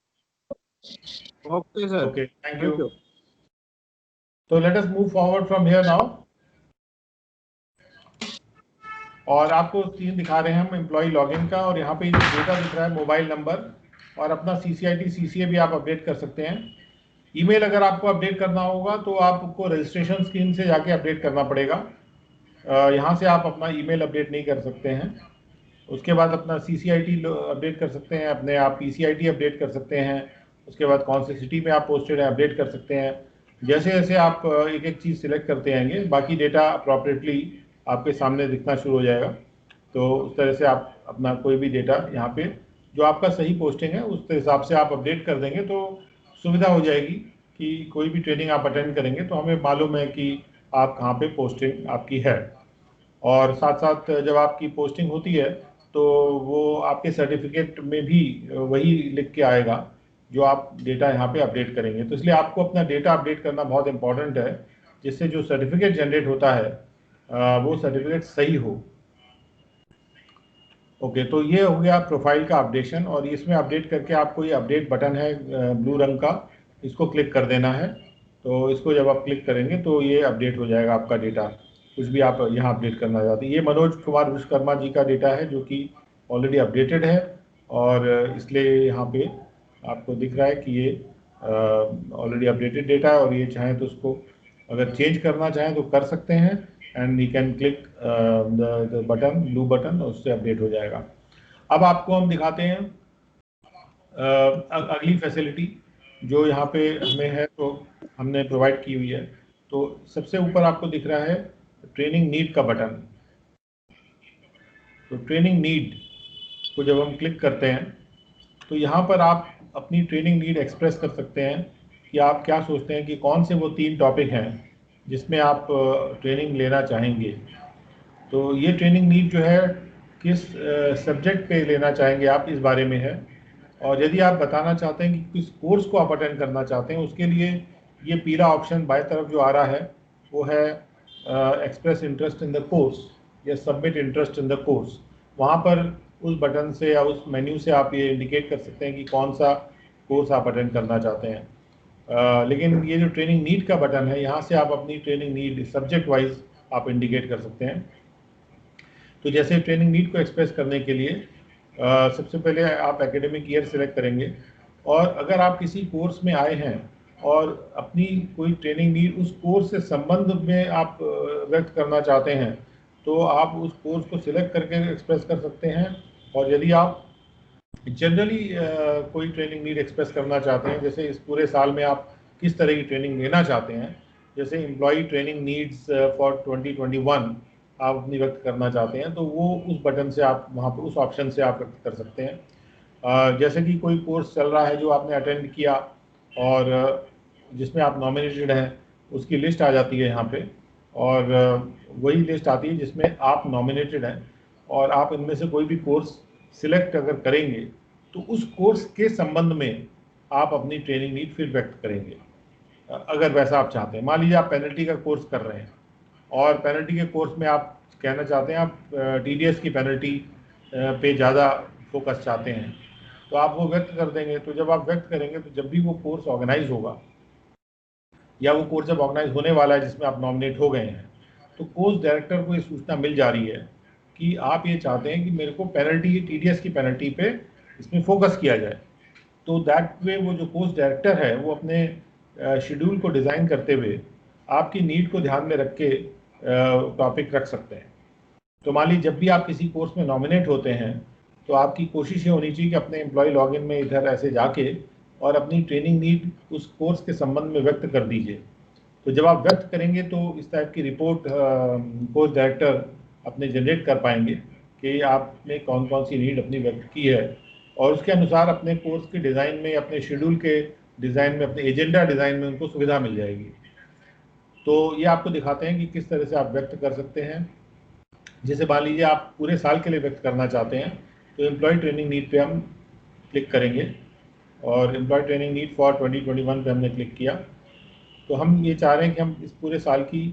Okay sir, okay, thank thank you. You. तो let us move forward from here now. और आपको स्क्रीन दिखा रहे हैं हम एम्प्लॉय लॉगिन का, और यहाँ पे जो डेटा दिख रहा है मोबाइल नंबर और अपना सीसीआईटी सीसीए भी आप अपडेट कर सकते हैं। ईमेल अगर आपको अपडेट करना होगा तो आपको रजिस्ट्रेशन स्क्रीन से जाके अपडेट करना पड़ेगा। यहाँ से आप अपना ईमेल अपडेट नहीं कर सकते हैं। उसके बाद अपना सीसीआईटी अपडेट कर सकते हैं, अपने आप पीसीआईटी अपडेट कर सकते हैं। उसके बाद कौन सी सिटी में आप पोस्टेड हैं अपडेट कर सकते हैं। जैसे जैसे आप एक एक चीज़ सिलेक्ट करते आएंगे, बाकी डेटा अप्रॉप्रिएटली आपके सामने दिखना शुरू हो जाएगा। तो उस तरह से आप अपना कोई भी डेटा यहाँ पे जो आपका सही पोस्टिंग है उस हिसाब से आप अपडेट कर देंगे, तो सुविधा हो जाएगी कि कोई भी ट्रेनिंग आप अटेंड करेंगे तो हमें मालूम है कि आप कहाँ पे पोस्टिंग आपकी है। और साथ साथ जब आपकी पोस्टिंग होती है तो वो आपके सर्टिफिकेट में भी वही लिख के आएगा जो आप डेटा यहाँ पे अपडेट करेंगे। तो इसलिए आपको अपना डेटा अपडेट करना बहुत इंपॉर्टेंट है, जिससे जो सर्टिफिकेट जनरेट होता है वो सर्टिफिकेट सही हो। ओके, तो ये हो गया प्रोफाइल का अपडेशन। और इसमें अपडेट करके आपको ये अपडेट बटन है ब्लू रंग का, इसको क्लिक कर देना है। तो इसको जब आप क्लिक करेंगे तो ये अपडेट हो जाएगा आपका डेटा, कुछ भी आप यहाँ अपडेट करना चाहते हैं। ये मनोज कुमार विश्वकर्मा जी का डेटा है जो कि ऑलरेडी अपडेटेड है, और इसलिए यहाँ पे आपको दिख रहा है कि ये ऑलरेडी अपडेटेड डेटा है। और ये चाहें तो उसको अगर चेंज करना चाहें तो कर सकते हैं, and you can click the button, blue button, उससे अपडेट हो जाएगा। अब आपको हम दिखाते हैं अगली फैसिलिटी जो यहाँ पे हमें है, तो हमने प्रोवाइड की हुई है। तो सबसे ऊपर आपको दिख रहा है ट्रेनिंग नीड का बटन। तो ट्रेनिंग नीड को जब हम क्लिक करते हैं तो यहाँ पर आप अपनी ट्रेनिंग नीड एक्सप्रेस कर सकते हैं कि आप क्या सोचते हैं कि कौन से वो 3 टॉपिक हैं जिसमें आप ट्रेनिंग लेना चाहेंगे। तो ये ट्रेनिंग नीड जो है किस सब्जेक्ट पे लेना चाहेंगे आप, इस बारे में है। और यदि आप बताना चाहते हैं कि किस कोर्स को आप अटेंड करना चाहते हैं, उसके लिए ये पीला ऑप्शन बाएं तरफ जो आ रहा है वो है express interest in the course या submit interest in the course. वहाँ पर उस बटन से या उस मेन्यू से आप ये इंडिकेट कर सकते हैं कि कौन सा कोर्स आप अटेंड करना चाहते हैं। लेकिन ये जो ट्रेनिंग नीड का बटन है, यहाँ से आप अपनी ट्रेनिंग नीड सब्जेक्ट वाइज आप इंडिकेट कर सकते हैं। तो जैसे ट्रेनिंग नीड को एक्सप्रेस करने के लिए सबसे पहले आप एकेडमिक ईयर सिलेक्ट करेंगे, और अगर आप किसी कोर्स में आए हैं और अपनी कोई ट्रेनिंग नीड उस कोर्स से संबंध में आप व्यक्त करना चाहते हैं तो आप उस कोर्स को सिलेक्ट करके एक्सप्रेस कर सकते हैं। और यदि आप जनरली कोई ट्रेनिंग नीड एक्सप्रेस करना चाहते हैं, जैसे इस पूरे साल में आप किस तरह की ट्रेनिंग लेना चाहते हैं, जैसे एम्प्लॉई ट्रेनिंग नीड्स फॉर 2021 आप अपनी व्यक्त करना चाहते हैं, तो वो उस बटन से आप वहाँ पर उस ऑप्शन से आप व्यक्त कर सकते हैं। जैसे कि कोई कोर्स चल रहा है जो आपने अटेंड किया और जिसमें आप नॉमिनेटेड हैं, उसकी लिस्ट आ जाती है यहाँ पे, और वही लिस्ट आती है जिसमें आप नॉमिनेटेड हैं, और आप इनमें से कोई भी कोर्स सिलेक्ट अगर करेंगे तो उस कोर्स के संबंध में आप अपनी ट्रेनिंग नीड फिर व्यक्त करेंगे, अगर वैसा आप चाहते हैं। मान लीजिए आप पेनल्टी का कोर्स कर रहे हैं और पेनल्टी के कोर्स में आप कहना चाहते हैं आप TDS की पेनल्टी पे ज़्यादा फोकस चाहते हैं, तो आप वो व्यक्त कर देंगे। तो जब आप व्यक्त करेंगे तो जब भी वो कोर्स ऑर्गेनाइज होगा या वो कोर्स जब ऑर्गेनाइज होने वाला है जिसमें आप नॉमिनेट हो गए हैं, तो कोर्स डायरेक्टर को ये सूचना मिल जा रही है कि आप ये चाहते हैं कि मेरे को पेनल्टी, TDS की पेनल्टी पे इसमें फोकस किया जाए। तो दैट वे वो जो कोर्स डायरेक्टर है वो अपने शेड्यूल को डिज़ाइन करते हुए आपकी नीड को ध्यान में रख के टॉपिक रख सकते हैं। तो मान लीजिए जब भी आप किसी कोर्स में नॉमिनेट होते हैं तो आपकी कोशिश ये होनी चाहिए कि अपने एम्प्लॉय लॉगिन में इधर ऐसे जाके और अपनी ट्रेनिंग नीड उस कोर्स के संबंध में व्यक्त कर दीजिए। तो जब आप व्यक्त करेंगे तो इस टाइप की रिपोर्ट कोर्स डायरेक्टर अपने जनरेट कर पाएंगे कि आपने कौन कौन सी नीड अपनी व्यक्त की है, और उसके अनुसार अपने कोर्स के डिज़ाइन में, अपने शेड्यूल के डिज़ाइन में, अपने एजेंडा डिज़ाइन में उनको सुविधा मिल जाएगी। तो ये आपको दिखाते हैं कि किस तरह से आप व्यक्त कर सकते हैं। जैसे मान लीजिए आप पूरे साल के लिए व्यक्त करना चाहते हैं तो एम्प्लॉय ट्रेनिंग नीड पे हम क्लिक करेंगे और एम्प्लॉय ट्रेनिंग नीड फॉर 2021 पे हमने क्लिक किया। तो हम ये चाह रहे हैं कि हम इस पूरे साल की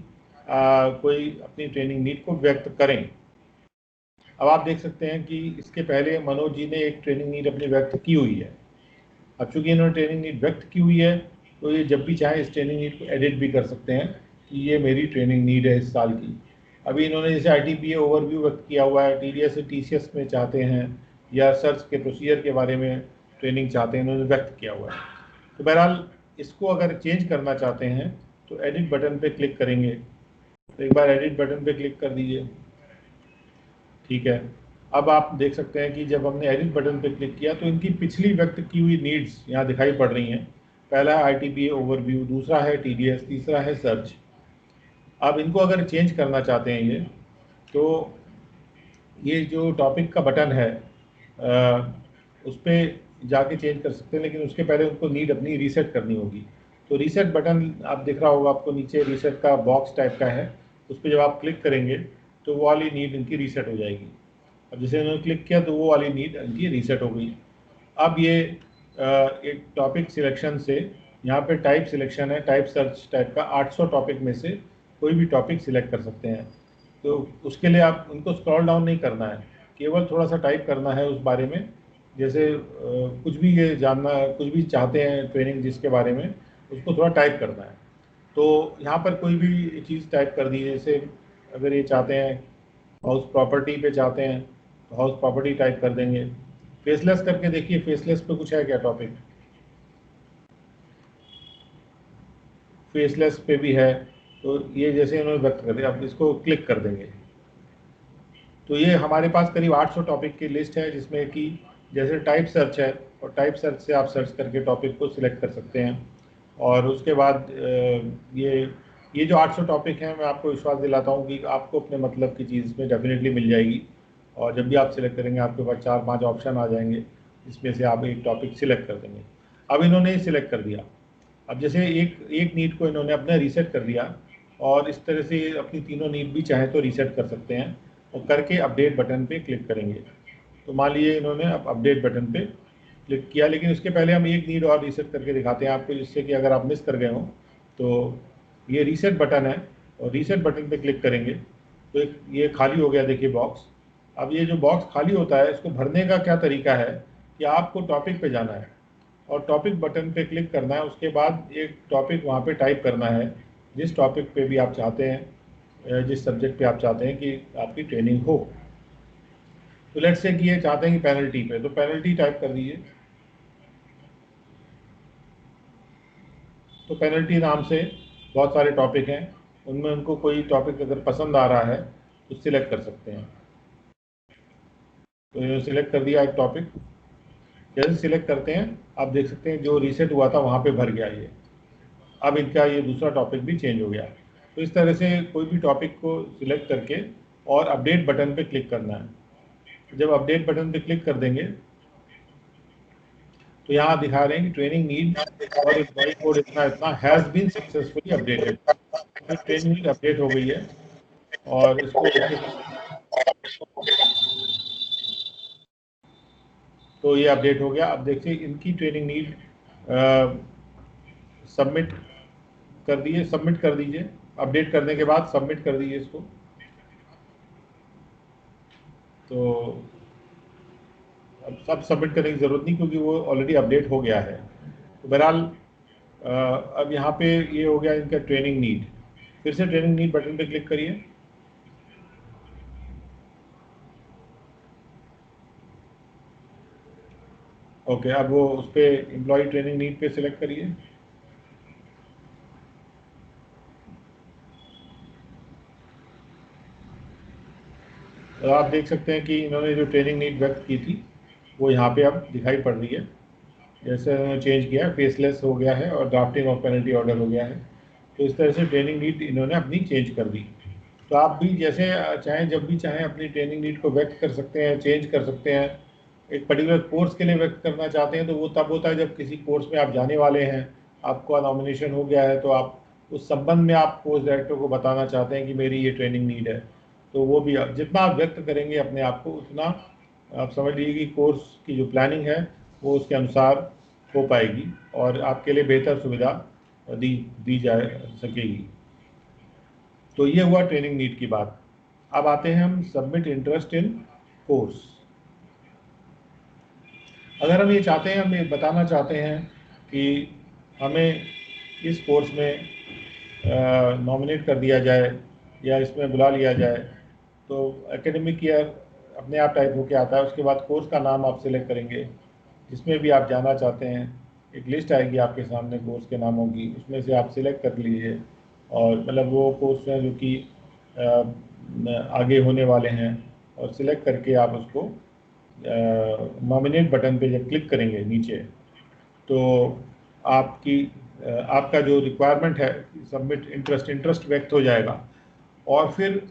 कोई अपनी ट्रेनिंग नीड को व्यक्त करें। अब आप देख सकते हैं कि इसके पहले मनोज जी ने एक ट्रेनिंग नीड अपनी व्यक्त की हुई है। अब चूंकि इन्होंने ट्रेनिंग नीड व्यक्त की हुई है तो ये जब भी चाहे इस ट्रेनिंग नीड को एडिट भी कर सकते हैं कि ये मेरी ट्रेनिंग नीड है इस साल की। अभी इन्होंने जैसे ITPA ओवरव्यू व्यक्त किया हुआ है, TDS से TCS में चाहते हैं या सर्च के प्रोसीजर के बारे में ट्रेनिंग चाहते हैं, इन्होंने व्यक्त किया हुआ है। तो बहरहाल इसको अगर चेंज करना चाहते हैं तो एडिट बटन पे क्लिक करेंगे। तो एक बार एडिट बटन पे क्लिक कर दीजिए, ठीक है। अब आप देख सकते हैं कि जब हमने एडिट बटन पे क्लिक किया तो इनकी पिछली व्यक्त की हुई नीड्स यहाँ दिखाई पड़ रही हैं। पहला है ITPA ओवरव्यू, दूसरा है TDS, तीसरा है सर्च। अब इनको अगर चेंज करना चाहते हैं ये, तो ये जो टॉपिक का बटन है उस पर जाके चेंज कर सकते हैं, लेकिन उसके पहले उनको नीड अपनी रीसेट करनी होगी। तो रीसेट बटन आप दिख रहा होगा आपको, नीचे रीसेट का बॉक्स टाइप का है, उस पर जब आप क्लिक करेंगे तो वो वाली नीड इनकी रीसेट हो जाएगी। अब जैसे उन्होंने क्लिक किया तो वो वाली नीड इनकी रीसेट हो गई। अब ये एक टॉपिक सिलेक्शन से यहाँ पे टाइप सिलेक्शन है, टाइप सर्च टाइप का 800 टॉपिक में से कोई भी टॉपिक सिलेक्ट कर सकते हैं। तो उसके लिए आप उनको स्क्रॉल डाउन नहीं करना है, केवल थोड़ा सा टाइप करना है उस बारे में। जैसे कुछ भी ये जानना, कुछ भी चाहते हैं ट्रेनिंग जिसके बारे में, उसको थोड़ा टाइप करना है। तो यहाँ पर कोई भी चीज़ टाइप कर दीजिए। जैसे अगर ये चाहते हैं हाउस प्रॉपर्टी पे चाहते हैं तो हाउस प्रॉपर्टी टाइप कर देंगे। फेसलेस करके देखिए, फेसलेस पे कुछ है क्या टॉपिक? फेसलेस पे भी है। तो ये जैसे इन्होंने व्यक्त कर दिया, आप इसको क्लिक कर देंगे तो ये हमारे पास करीब 800 टॉपिक की लिस्ट है, जिसमें कि जैसे टाइप सर्च है, और टाइप सर्च से आप सर्च करके टॉपिक को सिलेक्ट कर सकते हैं। और उसके बाद ये जो 800 टॉपिक हैं, मैं आपको विश्वास दिलाता हूँ कि आपको अपने मतलब की चीज़ इसमें डेफिनेटली मिल जाएगी। और जब भी आप सिलेक्ट करेंगे आपके पास 4-5 ऑप्शन आ जाएंगे, इसमें से आप एक टॉपिक सिलेक्ट कर देंगे। अब इन्होंने ये सिलेक्ट कर दिया। अब जैसे एक नीड को इन्होंने अपने रीसेट कर दिया, और इस तरह से अपनी तीनों नीड भी चाहे तो रीसेट कर सकते हैं, और करके अपडेट बटन पे क्लिक करेंगे। तो मान लीजिए इन्होंने अब अपडेट बटन पे क्लिक किया, लेकिन उसके पहले हम एक नीड और रीसेट करके दिखाते हैं आपको, जिससे कि अगर आप मिस कर गए हो तो ये रीसेट बटन है, और रीसेट बटन पे क्लिक करेंगे तो ये खाली हो गया, देखिए बॉक्स। अब ये जो बॉक्स खाली होता है, इसको भरने का क्या तरीका है कि आपको टॉपिक पे जाना है और टॉपिक बटन पे क्लिक करना है। उसके बाद एक टॉपिक वहाँ पे टाइप करना है, जिस टॉपिक पे भी आप चाहते हैं, जिस सब्जेक्ट पे आप चाहते हैं कि आपकी ट्रेनिंग हो। तो लेट्स से कि ये चाहते हैं कि पेनल्टी पे, तो पेनल्टी टाइप कर दीजिए। तो पेनल्टी नाम से बहुत सारे टॉपिक हैं, उनमें उनको कोई टॉपिक अगर पसंद आ रहा है तो सिलेक्ट कर सकते हैं। तो सिलेक्ट कर दिया एक टॉपिक। जैसे सिलेक्ट करते हैं आप देख सकते हैं जो रीसेट हुआ था वहाँ पे भर गया ये। अब इनका ये दूसरा टॉपिक भी चेंज हो गया। तो इस तरह से कोई भी टॉपिक को सिलेक्ट करके और अपडेट बटन पे क्लिक करना है। जब अपडेट बटन पे क्लिक कर देंगे तो यहाँ दिखा रहे हैं कि ट्रेनिंग नीड और एम्प्लॉय कोड इतना has been successfully updated. Training need update हो गई है, और इसको तो ये अपडेट हो गया। अब देखिए इनकी ट्रेनिंग नीड सबमिट कर दिए, सबमिट कर दीजिए। अपडेट करने के बाद सबमिट कर दीजिए इसको। तो अब सब सबमिट करने की ज़रूरत नहीं, क्योंकि वो ऑलरेडी अपडेट हो गया है। तो बहरहाल अब यहाँ पे ये हो गया इनका ट्रेनिंग नीड। फिर से ट्रेनिंग नीड बटन पे क्लिक करिए। ओके, अब वो उस पर एम्प्लॉय ट्रेनिंग नीड पे सिलेक्ट करिए। तो आप देख सकते हैं कि इन्होंने जो ट्रेनिंग नीड व्यक्त की थी वो यहाँ पे अब दिखाई पड़ रही है। जैसे उन्होंने चेंज किया, फेसलेस हो गया है और ड्राफ्टिंग ऑफ पेनल्टी ऑर्डर हो गया है। तो इस तरह से ट्रेनिंग नीड इन्होंने अपनी चेंज कर दी। तो आप भी जैसे चाहें, जब भी चाहें अपनी ट्रेनिंग नीड को व्यक्त कर सकते हैं, चेंज कर सकते हैं। एक पर्टिकुलर कोर्स के लिए व्यक्त करना चाहते हैं तो वो तब होता है जब किसी कोर्स में आप जाने वाले हैं, आपका नॉमिनेशन हो गया है, तो आप उस संबंध में आप कोर्स डायरेक्टर को बताना चाहते हैं कि मेरी ये ट्रेनिंग नीड है। तो वो भी जितना आप व्यक्त करेंगे अपने आप को, उतना आप समझ लीजिए कि कोर्स की जो प्लानिंग है वो उसके अनुसार हो पाएगी और आपके लिए बेहतर सुविधा दी जा सकेगी। तो ये हुआ ट्रेनिंग नीड की बात। अब आते हैं हम सबमिट इंटरेस्ट इन कोर्स। अगर हम ये चाहते हैं, हम ये बताना चाहते हैं कि हमें इस कोर्स में नॉमिनेट कर दिया जाए या इसमें बुला लिया जाए, तो एकेडमिक ईयर अपने आप टाइप होके आता है। उसके बाद कोर्स का नाम आप सिलेक्ट करेंगे, जिसमें भी आप जाना चाहते हैं। एक लिस्ट आएगी आपके सामने कोर्स के नामों की, उसमें से आप सिलेक्ट कर लीजिए। और मतलब वो कोर्स हैं जो कि आगे होने वाले हैं, और सिलेक्ट करके आप उसको नॉमिनेट बटन पे जब क्लिक करेंगे नीचे, तो आपका जो रिक्वायरमेंट है सबमिट इंटरेस्ट व्यक्त हो जाएगा। और फिर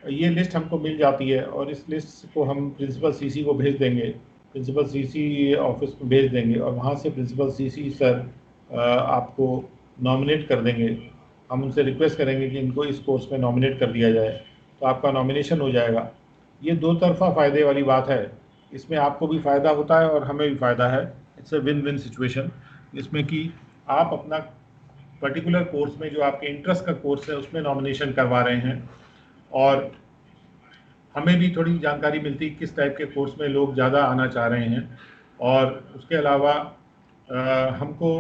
ये लिस्ट हमको मिल जाती है और इस लिस्ट को हम प्रिंसिपल सीसी को भेज देंगे, प्रिंसिपल सीसी ऑफिस में भेज देंगे और वहाँ से प्रिंसिपल सीसी सर आपको नॉमिनेट कर देंगे। हम उनसे रिक्वेस्ट करेंगे कि इनको इस कोर्स में नॉमिनेट कर दिया जाए, तो आपका नॉमिनेशन हो जाएगा। ये दो तरफा फ़ायदे वाली बात है, इसमें आपको भी फ़ायदा होता है और हमें भी फ़ायदा है। It's a win win situation, इसमें कि आप अपना पर्टिकुलर कोर्स में जो आपके इंटरेस्ट का कोर्स है उसमें नॉमिनेशन करवा रहे हैं, और हमें भी थोड़ी जानकारी मिलती किस टाइप के कोर्स में लोग ज़्यादा आना चाह रहे हैं। और उसके अलावा हमको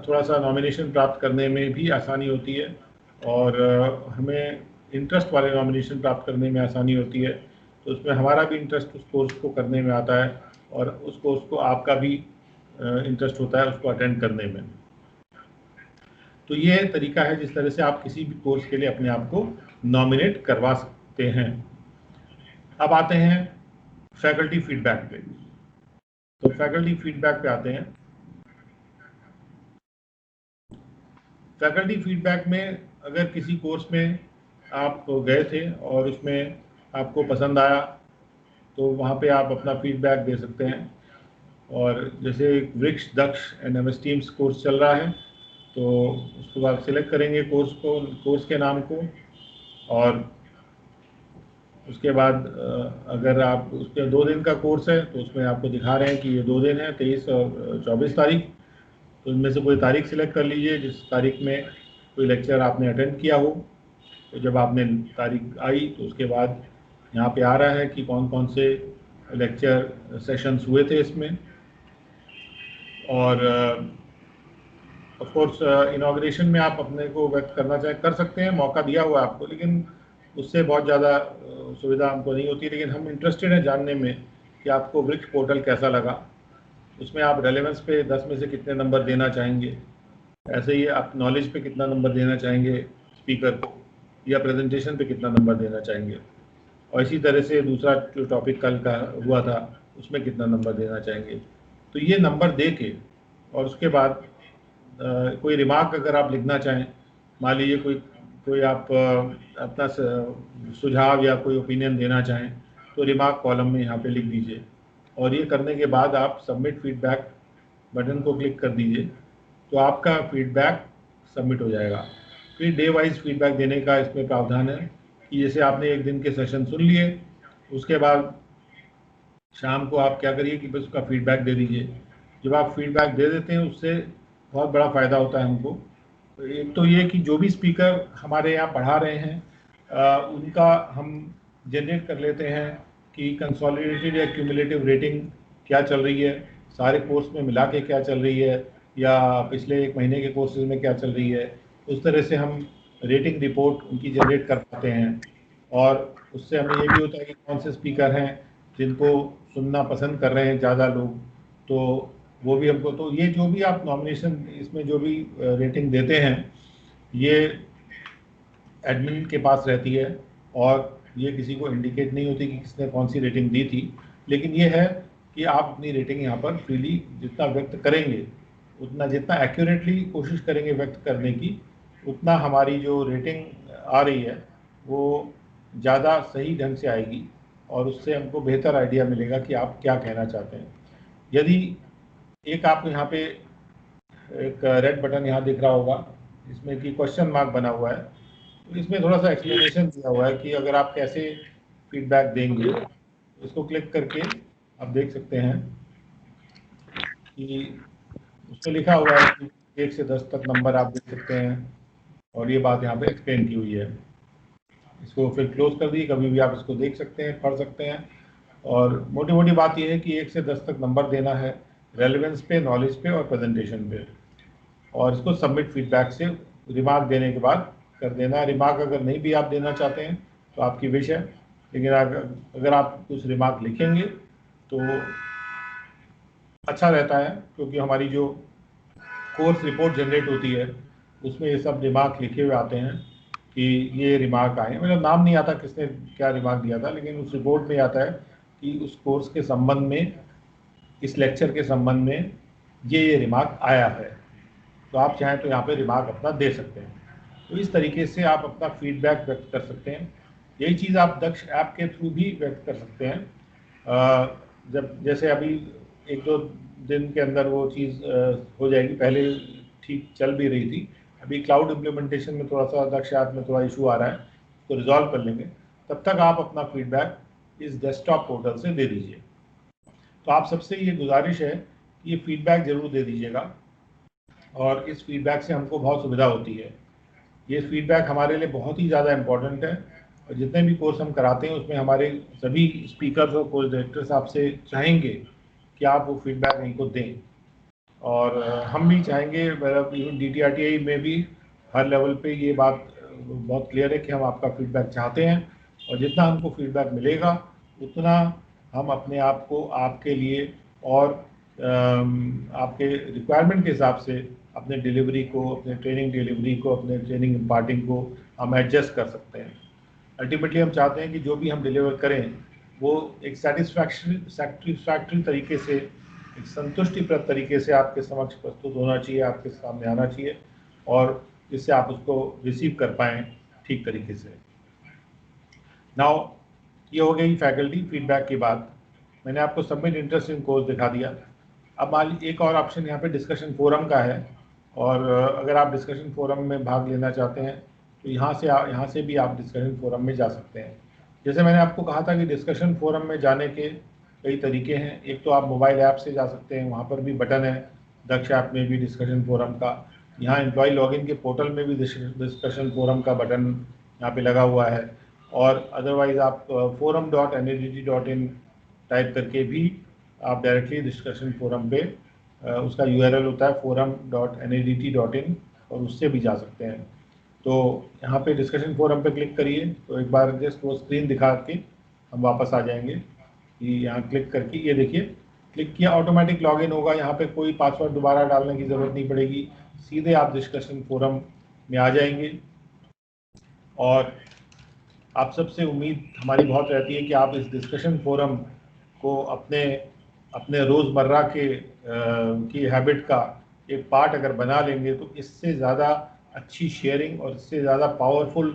थोड़ा सा नॉमिनेशन प्राप्त करने में भी आसानी होती है, और हमें इंटरेस्ट वाले नॉमिनेशन प्राप्त करने में आसानी होती है। तो उसमें हमारा भी इंटरेस्ट उस कोर्स को करने में आता है, और उस कोर्स को आपका भी इंटरेस्ट होता है उसको अटेंड करने में। तो ये तरीका है जिस तरह से आप किसी भी कोर्स के लिए अपने आप को नॉमिनेट करवा सकते हैं। अब आते हैं फैकल्टी फीडबैक पे। तो फैकल्टी फीडबैक पे आते हैं। फैकल्टी फीडबैक में अगर किसी कोर्स में आप गए थे और उसमें आपको पसंद आया, तो वहाँ पे आप अपना फीडबैक दे सकते हैं। और जैसे वृक्ष दक्ष NMS टीम्स कोर्स चल रहा है, तो उसको आप सिलेक्ट करेंगे कोर्स के नाम को, और उसके बाद अगर आप उसके 2 दिन का कोर्स है तो उसमें आपको दिखा रहे हैं कि ये 2 दिन है, 23 और 24 तारीख। तो इनमें से कोई तारीख सिलेक्ट कर लीजिए जिस तारीख में कोई लेक्चर आपने अटेंड किया हो। तो जब आपने तारीख आई तो उसके बाद यहाँ पे आ रहा है कि कौन कौन से लेक्चर सेशंस हुए थे इसमें। और ऑफ कोर्स इनॉग्रेशन में आप अपने को व्यक्त करना कर सकते हैं, मौका दिया हुआ है आपको, लेकिन उससे बहुत ज़्यादा सुविधा हमको नहीं होती। लेकिन हम इंटरेस्टेड हैं जानने में कि आपको वृक्ष पोर्टल कैसा लगा, उसमें आप रेलेवेंस पे 10 में से कितने नंबर देना चाहेंगे, ऐसे ही आप नॉलेज पे कितना नंबर देना चाहेंगे स्पीकर को, या प्रेजेंटेशन पे कितना नंबर देना चाहेंगे, और इसी तरह से दूसरा जो टॉपिक कल का हुआ था उसमें कितना नंबर देना चाहेंगे। तो ये नंबर दे के, और उसके बाद कोई रिमार्क अगर आप लिखना चाहें, मान लीजिए कोई आप अपना सुझाव या कोई ओपिनियन देना चाहें, तो रिमार्क कॉलम में यहाँ पे लिख दीजिए। और ये करने के बाद आप सबमिट फीडबैक बटन को क्लिक कर दीजिए, तो आपका फीडबैक सबमिट हो जाएगा। फिर डे वाइज फीडबैक देने का इसमें प्रावधान है कि जैसे आपने एक दिन के सेशन सुन लिए, उसके बाद शाम को आप क्या करिए कि बस उसका फीडबैक दे दीजिए। जब आप फीडबैक दे देते हैं उससे बहुत बड़ा फ़ायदा होता है हमको। एक तो ये कि जो भी स्पीकर हमारे यहाँ पढ़ा रहे हैं उनका हम जनरेट कर लेते हैं कि कंसोलिडेटेड या क्यूमुलेटिव रेटिंग क्या चल रही है, सारे कोर्स में मिला के क्या चल रही है, या पिछले 1 महीने के कोर्सेज में क्या चल रही है। उस तरह से हम रेटिंग रिपोर्ट उनकी जनरेट कर पाते हैं। और उससे हमें ये भी होता है कि कौन से स्पीकर हैं जिनको सुनना पसंद कर रहे हैं ज़्यादा लोग, तो वो भी हमको। तो ये जो भी आप नॉमिनेशन इसमें जो भी रेटिंग देते हैं, ये एडमिन के पास रहती है, और ये किसी को इंडिकेट नहीं होती कि किसने कौन सी रेटिंग दी थी, लेकिन ये है कि आप अपनी रेटिंग यहाँ पर फ्रीली जितना व्यक्त करेंगे, उतना जितना एक्यूरेटली कोशिश करेंगे व्यक्त करने की, उतना हमारी जो रेटिंग आ रही है वो ज़्यादा सही ढंग से आएगी और उससे हमको बेहतर आइडिया मिलेगा कि आप क्या कहना चाहते हैं। यदि एक आपको यहाँ पे एक रेड बटन यहाँ दिख रहा होगा इसमें कि क्वेश्चन मार्क बना हुआ है, तो इसमें थोड़ा सा एक्सप्लेनेशन दिया हुआ है कि अगर आप कैसे फीडबैक देंगे। इसको क्लिक करके आप देख सकते हैं कि उसमें लिखा हुआ है कि 1 से 10 तक नंबर आप देख सकते हैं और ये बात यहाँ पे एक्सप्लेन की हुई है। इसको फिर क्लोज कर दी, कभी भी आप इसको देख सकते हैं, पढ़ सकते हैं। और मोटी मोटी बात यह है कि 1 से 10 तक नंबर देना है रेलेवेंस पे, नॉलेज पे और प्रेजेंटेशन पे, और इसको सबमिट फीडबैक से रिमार्क देने के बाद कर देना। रिमार्क अगर नहीं भी आप देना चाहते हैं तो आपकी विश है, लेकिन अगर आप कुछ रिमार्क लिखेंगे तो अच्छा रहता है, क्योंकि हमारी जो कोर्स रिपोर्ट जनरेट होती है उसमें ये सब रिमार्क लिखे हुए आते हैं कि ये रिमार्क आए। मेरा नाम नहीं आता किसने क्या रिमार्क दिया था, लेकिन उस रिपोर्ट में आता है कि उस कोर्स के संबंध में, इस लेक्चर के संबंध में ये रिमार्क आया है। तो आप चाहें तो यहाँ पे रिमार्क अपना दे सकते हैं। तो इस तरीके से आप अपना फीडबैक व्यक्त कर सकते हैं। यही चीज़ आप दक्ष ऐप के थ्रू भी व्यक्त कर सकते हैं। जब जैसे अभी 1-2 दिन के अंदर वो चीज़ हो जाएगी, पहले ठीक चल भी रही थी, अभी क्लाउड इम्प्लीमेंटेशन में थोड़ा सा दक्ष ऐप में थोड़ा इशू आ रहा है, तो रिजॉल्व कर लेंगे। तब तक आप अपना फीडबैक इस डेस्कटॉप पोर्टल से दे दीजिए। तो आप सबसे ये गुजारिश है कि ये फीडबैक ज़रूर दे दीजिएगा, और इस फीडबैक से हमको बहुत सुविधा होती है। ये फीडबैक हमारे लिए बहुत ही ज़्यादा इम्पोर्टेंट है, और जितने भी कोर्स हम कराते हैं उसमें हमारे सभी स्पीकर्स और कोर्स डायरेक्टर्स आपसे चाहेंगे कि आप वो फीडबैक इनको दें, और हम भी चाहेंगे, मतलब इवन DTRTI में भी हर लेवल पे ये बात बहुत क्लियर है कि हम आपका फीडबैक चाहते हैं, और जितना हमको फीडबैक मिलेगा उतना हम अपने आप को आपके लिए और आपके रिक्वायरमेंट के हिसाब से अपने डिलीवरी को, अपने ट्रेनिंग डिलीवरी को, अपने ट्रेनिंग इम्पार्टिंग को हम एडजस्ट कर सकते हैं। अल्टीमेटली हम चाहते हैं कि जो भी हम डिलीवर करें वो एक सेटिस्फैक्ट्री तरीके से, एक संतुष्टिप्रद तरीके से आपके समक्ष प्रस्तुत होना चाहिए, आपके सामने आना चाहिए, और जिससे आप उसको रिसीव कर पाएँ ठीक तरीके से। नाउ ये हो गई फैकल्टी फीडबैक की बात। मैंने आपको सबमिट इंटरेस्ट इन कोर्स दिखा दिया। अब मान लीजिए एक और ऑप्शन यहाँ पे डिस्कशन फोरम का है, और अगर आप डिस्कशन फोरम में भाग लेना चाहते हैं तो यहाँ से भी आप डिस्कशन फोरम में जा सकते हैं। जैसे मैंने आपको कहा था कि डिस्कशन फोरम में जाने के कई तरीके हैं। एक तो आप मोबाइल ऐप से जा सकते हैं, वहाँ पर भी बटन है दक्ष ऐप में भी डिस्कशन फोरम का। यहाँ एम्प्लॉय लॉगिन के पोर्टल में भी डिस्कशन फोरम का बटन यहाँ पे लगा हुआ है, और अदरवाइज आप forum.nadt.in टाइप करके भी आप डायरेक्टली डिस्कशन फोरम पे उसका URL होता है forum.nadt.in, और उससे भी जा सकते हैं। तो यहाँ पे डिस्कशन फोरम पे क्लिक करिए, तो एक बार जस्ट वो स्क्रीन दिखा के हम वापस आ जाएंगे कि यहाँ क्लिक करके ये देखिए, क्लिक किया, ऑटोमेटिक लॉगिन होगा। यहाँ पे कोई पासवर्ड दोबारा डालने की ज़रूरत नहीं पड़ेगी, सीधे आप डिस्कशन फोरम में आ जाएंगे। और आप सबसे उम्मीद हमारी बहुत रहती है कि आप इस डिस्कशन फोरम को अपने रोज़मर्रा की हैबिट का एक पार्ट अगर बना लेंगे तो इससे ज़्यादा अच्छी शेयरिंग और इससे ज़्यादा पावरफुल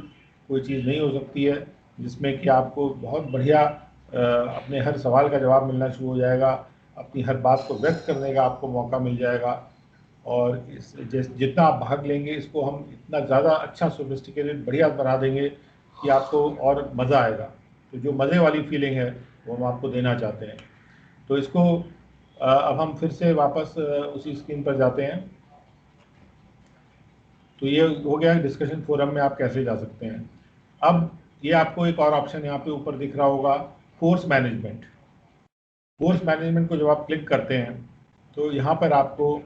कोई चीज़ नहीं हो सकती है, जिसमें कि आपको बहुत बढ़िया अपने हर सवाल का जवाब मिलना शुरू हो जाएगा, अपनी हर बात को व्यक्त करने का आपको मौका मिल जाएगा। और जितना आप भाग लेंगे इसको हम इतना ज़्यादा अच्छा सोफिस्टिकेटेड बढ़िया बना देंगे कि आपको और मज़ा आएगा। तो जो मज़े वाली फीलिंग है वो हम आपको देना चाहते हैं। तो इसको अब हम फिर से वापस उसी स्क्रीन पर जाते हैं। तो ये हो गया डिस्कशन फोरम में आप कैसे जा सकते हैं। अब ये आपको एक और ऑप्शन यहाँ पे ऊपर दिख रहा होगा, कोर्स मैनेजमेंट। कोर्स मैनेजमेंट को जब आप क्लिक करते हैं तो यहाँ पर आपको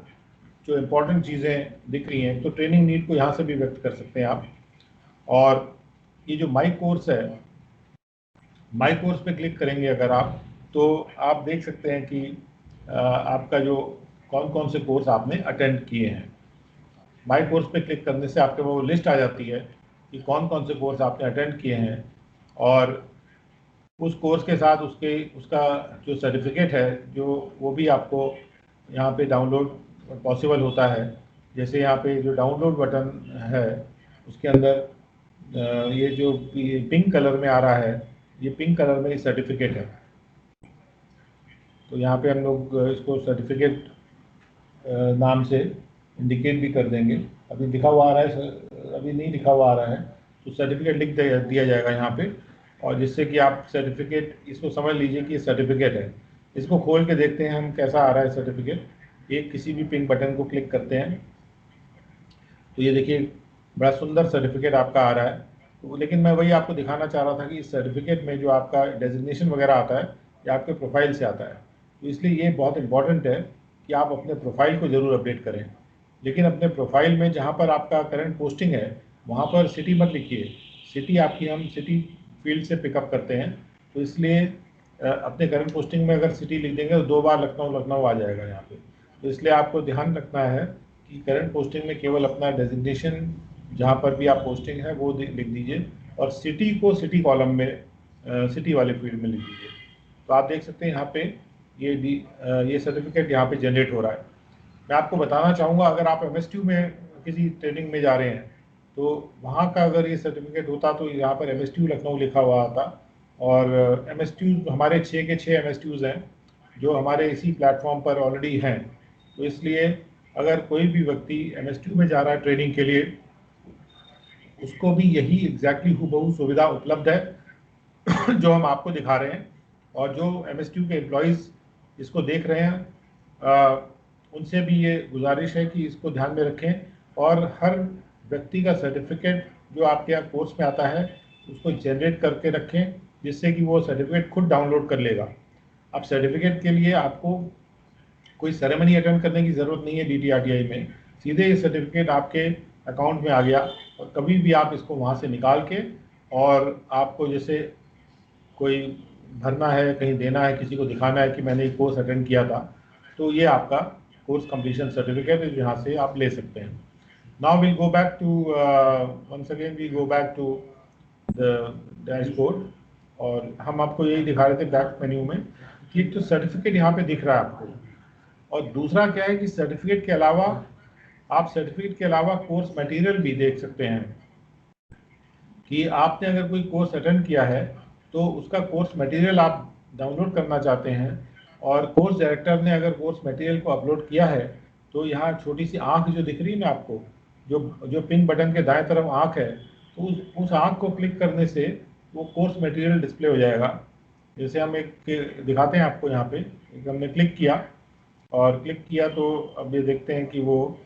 जो इम्पोर्टेंट चीज़ें दिख रही हैं, तो ट्रेनिंग नीड को यहाँ से भी व्यक्त कर सकते हैं आप। और ये जो माई कोर्स है, माई कोर्स पे क्लिक करेंगे अगर आप, तो आप देख सकते हैं कि आपका जो कौन कौन से कोर्स आपने अटेंड किए हैं। माई कोर्स पे क्लिक करने से आपके वो लिस्ट आ जाती है कि कौन कौन से कोर्स आपने अटेंड किए हैं, और उस कोर्स के साथ उसका जो सर्टिफिकेट है जो वो भी आपको यहाँ पे डाउनलोड पॉसिबल होता है। जैसे यहाँ पे जो डाउनलोड बटन है उसके अंदर ये जो पिंक कलर में आ रहा है, ये पिंक कलर में सर्टिफिकेट है। तो यहाँ पे हम लोग इसको सर्टिफिकेट नाम से इंडिकेट भी कर देंगे। अभी लिखा हुआ आ रहा है, अभी नहीं लिखा हुआ आ रहा है, तो सर्टिफिकेट लिख दिया जाएगा यहाँ पे, और जिससे कि आप सर्टिफिकेट इसको समझ लीजिए कि ये सर्टिफिकेट है। इसको खोल के देखते हैं हम कैसा आ रहा है सर्टिफिकेट। एक किसी भी पिंक बटन को क्लिक करते हैं तो ये देखिए बड़ा सुंदर सर्टिफिकेट आपका आ रहा है। तो लेकिन मैं वही आपको दिखाना चाह रहा था कि इस सर्टिफिकेट में जो आपका डेजिग्नेशन वगैरह आता है ये आपके प्रोफाइल से आता है। तो इसलिए ये बहुत इंपॉर्टेंट है कि आप अपने प्रोफाइल को ज़रूर अपडेट करें। लेकिन अपने प्रोफाइल में जहाँ पर आपका करंट पोस्टिंग है वहाँ पर सिटी मत लिखिए। सिटी आपकी हम सिटी फील्ड से पिकअप करते हैं, तो इसलिए अपने करंट पोस्टिंग में अगर सिटी लिख देंगे तो 2 बार लखनऊ आ जाएगा यहाँ पे। तो इसलिए आपको ध्यान रखना है कि करंट पोस्टिंग में केवल अपना डेजिग्नेशन जहाँ पर भी आप पोस्टिंग है वो लिख दीजिए, और सिटी को सिटी कॉलम में सिटी वाले फील्ड में लिख दीजिए। तो आप देख सकते हैं यहाँ पे ये सर्टिफिकेट यहाँ पे जनरेट हो रहा है। मैं आपको बताना चाहूँगा, अगर आप MSTU में किसी ट्रेनिंग में जा रहे हैं तो वहाँ का अगर ये सर्टिफिकेट होता तो यहाँ पर MSTU लखनऊ लिखा हुआ आता, और MSTU हमारे 6 के 6 MSTUs हैं जो हमारे इसी प्लेटफॉर्म पर ऑलरेडी हैं। तो इसलिए अगर कोई भी व्यक्ति MSTU में जा रहा है ट्रेनिंग के लिए, उसको भी यही एग्जैक्टली हूबहू सुविधा उपलब्ध है जो हम आपको दिखा रहे हैं। और जो MSTU के एम्प्लॉयज़ इसको देख रहे हैं उनसे भी ये गुजारिश है कि इसको ध्यान में रखें, और हर व्यक्ति का सर्टिफिकेट जो आपके यहाँ कोर्स में आता है उसको जनरेट करके रखें, जिससे कि वो सर्टिफिकेट खुद डाउनलोड कर लेगा। अब सर्टिफिकेट के लिए आपको कोई सेरेमनी अटेंड करने की ज़रूरत नहीं है DTRTI में, सीधे ये सर्टिफिकेट आपके अकाउंट में आ गया, और कभी भी आप इसको वहाँ से निकाल के, और आपको जैसे कोई भरना है, कहीं देना है, किसी को दिखाना है कि मैंने एक कोर्स अटेंड किया था, तो ये आपका कोर्स कंप्लीशन सर्टिफिकेट है, यहाँ से आप ले सकते हैं। Now will go back to once again we go back to the dashboard, और हम आपको यही दिखा रहे थे बैक मेन्यू में कि एक तो सर्टिफिकेट यहाँ पे दिख रहा है आपको, और दूसरा क्या है कि सर्टिफिकेट के अलावा आप सर्टिफिकेट के अलावा कोर्स मटेरियल भी देख सकते हैं कि आपने अगर कोई कोर्स अटेंड किया है तो उसका कोर्स मटेरियल आप डाउनलोड करना चाहते हैं, और कोर्स डायरेक्टर ने अगर कोर्स मटेरियल को अपलोड किया है तो यहाँ छोटी सी आँख जो दिख रही है ना आपको, जो पिंक बटन के दाएं तरफ आँख है, तो उस आँख को क्लिक करने से वो कोर्स मटेरियल डिस्प्ले हो जाएगा। जैसे हम एक दिखाते हैं आपको, यहाँ पे एक हमने क्लिक किया तो अब ये देखते हैं कि वो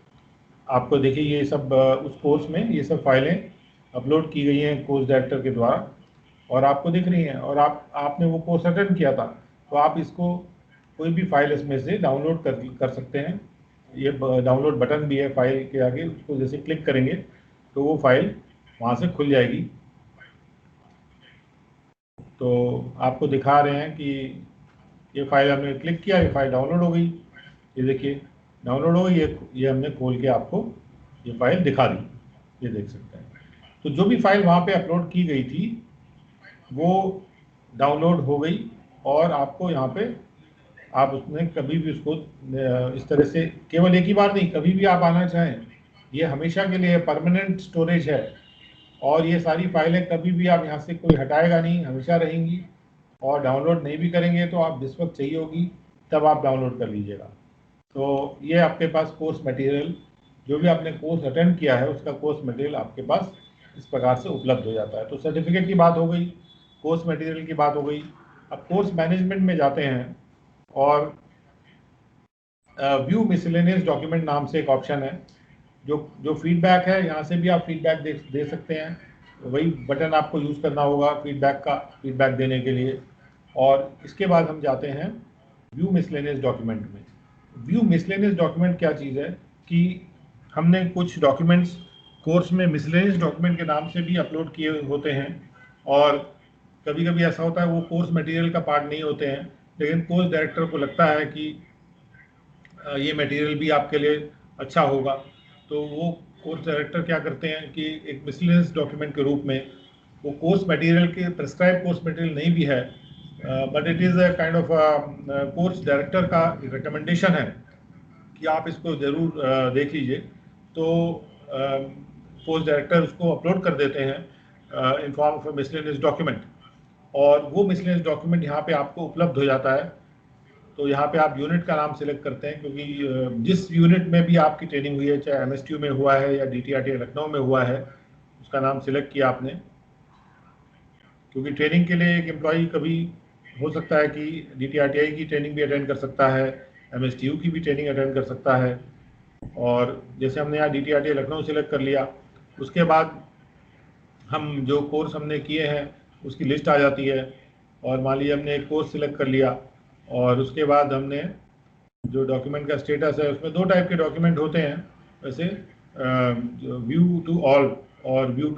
आपको देखिए ये सब उस कोर्स में ये सब फाइलें अपलोड की गई हैं कोर्स डायरेक्टर के द्वारा, और आपको दिख रही हैं, और आपने वो कोर्स अटेंड किया था तो आप इसको कोई भी फाइल इसमें से डाउनलोड कर सकते हैं। ये डाउनलोड बटन भी है फाइल के आगे, उसको जैसे क्लिक करेंगे तो वो फाइल वहाँ से खुल जाएगी। तो आपको दिखा रहे हैं कि ये फाइल हमने क्लिक किया, ये फाइल डाउनलोड हो गई, ये देखिए डाउनलोड हो गई, ये हमने खोल के आपको ये फाइल दिखा दी, ये देख सकते हैं। तो जो भी फाइल वहाँ पे अपलोड की गई थी वो डाउनलोड हो गई, और आपको यहाँ पे आप उसमें कभी भी उसको इस तरह से केवल एक ही बार नहीं, कभी भी आप आना चाहें, ये हमेशा के लिए परमानेंट स्टोरेज है, और ये सारी फाइलें कभी भी आप यहाँ से कोई हटाएगा नहीं, हमेशा रहेंगी, और डाउनलोड नहीं भी करेंगे तो आप जिस वक्त चाहिए होगी तब आप डाउनलोड कर लीजिएगा। तो ये आपके पास कोर्स मटेरियल, जो भी आपने कोर्स अटेंड किया है उसका कोर्स मटेरियल आपके पास इस प्रकार से उपलब्ध हो जाता है। तो सर्टिफिकेट की बात हो गई, कोर्स मटेरियल की बात हो गई। अब कोर्स मैनेजमेंट में जाते हैं, और व्यू मिसलेनियस डॉक्यूमेंट नाम से एक ऑप्शन है, जो फीडबैक है, यहाँ से भी आप फीडबैक दे सकते हैं। वही बटन आपको यूज़ करना होगा फीडबैक देने के लिए। और इसके बाद हम जाते हैं व्यू मिसलेनियस डॉक्यूमेंट में। व्यू मिसलेनियस डॉक्यूमेंट क्या चीज़ है कि हमने कुछ डॉक्यूमेंट्स कोर्स में मिसलेनियस डॉक्यूमेंट के नाम से भी अपलोड किए होते हैं, और कभी कभी ऐसा होता है वो कोर्स मटेरियल का पार्ट नहीं होते हैं, लेकिन कोर्स डायरेक्टर को लगता है कि ये मटेरियल भी आपके लिए अच्छा होगा, तो वो कोर्स डायरेक्टर क्या करते हैं कि एक मिसलेनियस डॉक्यूमेंट के रूप में वो कोर्स मटेरियल के प्रिस्क्राइब कोर्स मटेरियल नहीं भी है, but it is a kind of course director का रिकमेंडेशन है कि आप इसको ज़रूर देख लीजिए। तो कोर्स डायरेक्टर उसको अपलोड कर देते हैं in form of miscellaneous document, और वो मिसलेनियस डॉक्यूमेंट यहाँ पे आपको उपलब्ध हो जाता है। तो यहाँ पे आप यूनिट का नाम सिलेक्ट करते हैं, क्योंकि जिस यूनिट में भी आपकी ट्रेनिंग हुई है, चाहे MSTU में हुआ है या DTRTA लखनऊ में हुआ है, उसका नाम सिलेक्ट किया आपने। क्योंकि ट्रेनिंग के लिए एक एम्प्लॉई कभी हो सकता है कि DTRTA की ट्रेनिंग भी अटेंड कर सकता है, MSTU की भी ट्रेनिंग अटेंड कर सकता है। और जैसे हमने यहाँ DTRTA लखनऊ सिलेक्ट कर लिया, उसके बाद हम जो कोर्स हमने किए हैं उसकी लिस्ट आ जाती है। और मान लीजिए हमने एक कोर्स सिलेक्ट कर लिया, और उसके बाद हमने जो डॉक्यूमेंट का स्टेटस है, उसमें 2 टाइप के डॉक्यूमेंट होते हैं वैसे, व्यू टू ऑल और व्यू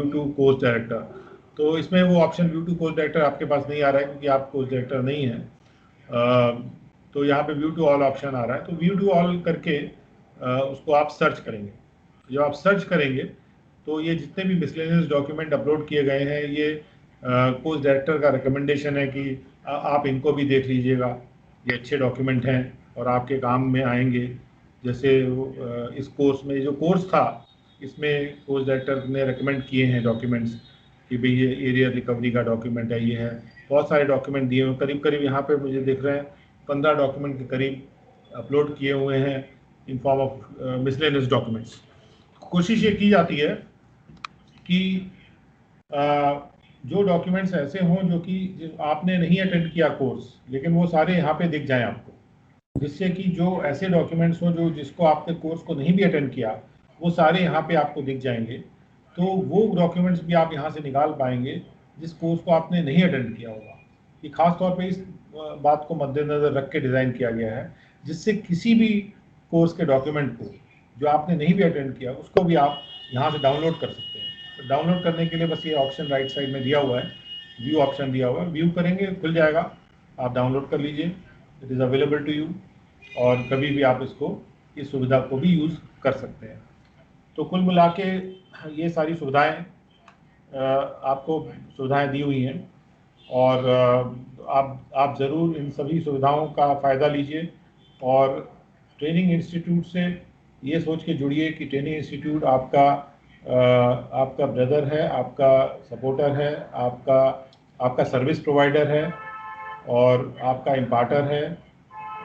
टू कोर्स डायरेक्टर। तो इसमें वो option view to course director आपके पास नहीं आ रहा है, क्योंकि आप कोर्स डायरेक्टर नहीं हैं। तो यहाँ पे व्यू टू ऑल ऑप्शन आ रहा है। तो व्यू टू ऑल करके उसको आप सर्च करेंगे। जब आप सर्च करेंगे तो ये जितने भी मिसलेनियस डॉक्यूमेंट अपलोड किए गए हैं, ये कोर्स डायरेक्टर का रिकमेंडेशन है कि आप इनको भी देख लीजिएगा। ये अच्छे डॉक्यूमेंट हैं और आपके काम में आएंगे। जैसे इस कोर्स में जो कोर्स था, इसमें कोर्स डायरेक्टर ने रिकमेंड किए हैं डॉक्यूमेंट्स कि भाई ये एरिया रिकवरी का डॉक्यूमेंट है, ये है। बहुत सारे डॉक्यूमेंट दिए हुए, करीब करीब यहाँ पे मुझे दिख रहे हैं 15 डॉक्यूमेंट के करीब अपलोड किए हुए हैं in form of miscellaneous documents. कोशिश ये की जाती है कि जो डॉक्यूमेंट्स ऐसे हों जो आपने नहीं अटेंड किया कोर्स, लेकिन वो सारे यहाँ पे दिख जाएं आपको, जिससे कि जो ऐसे डॉक्यूमेंट्स हो जो जिसको आपने कोर्स को नहीं भी अटेंड किया, वो सारे यहाँ पे आपको दिख जाएंगे। तो वो डॉक्यूमेंट्स भी आप यहाँ से निकाल पाएंगे जिस कोर्स को आपने नहीं अटेंड किया होगा। ये खास तौर पे इस बात को मद्देनजर रख के डिज़ाइन किया गया है, जिससे किसी भी कोर्स के डॉक्यूमेंट को जो आपने नहीं भी अटेंड किया, उसको भी आप यहाँ से डाउनलोड कर सकते हैं। तो डाउनलोड करने के लिए बस ये ऑप्शन राइट साइड में दिया हुआ है, व्यू ऑप्शन दिया हुआ है। व्यू करेंगे, खुल जाएगा, आप डाउनलोड कर लीजिए। It is available to you, और कभी भी आप इसको, इस सुविधा को भी यूज़ कर सकते हैं। तो कुल मिला के ये सारी सुविधाएं आपको सुविधाएं दी हुई हैं, और आप ज़रूर इन सभी सुविधाओं का फ़ायदा लीजिए। और ट्रेनिंग इंस्टीट्यूट से ये सोच के जुड़िए कि ट्रेनिंग इंस्टीट्यूट आपका ब्रदर है, आपका सपोर्टर है, आपका सर्विस प्रोवाइडर है, और आपका इम्पार्टर है,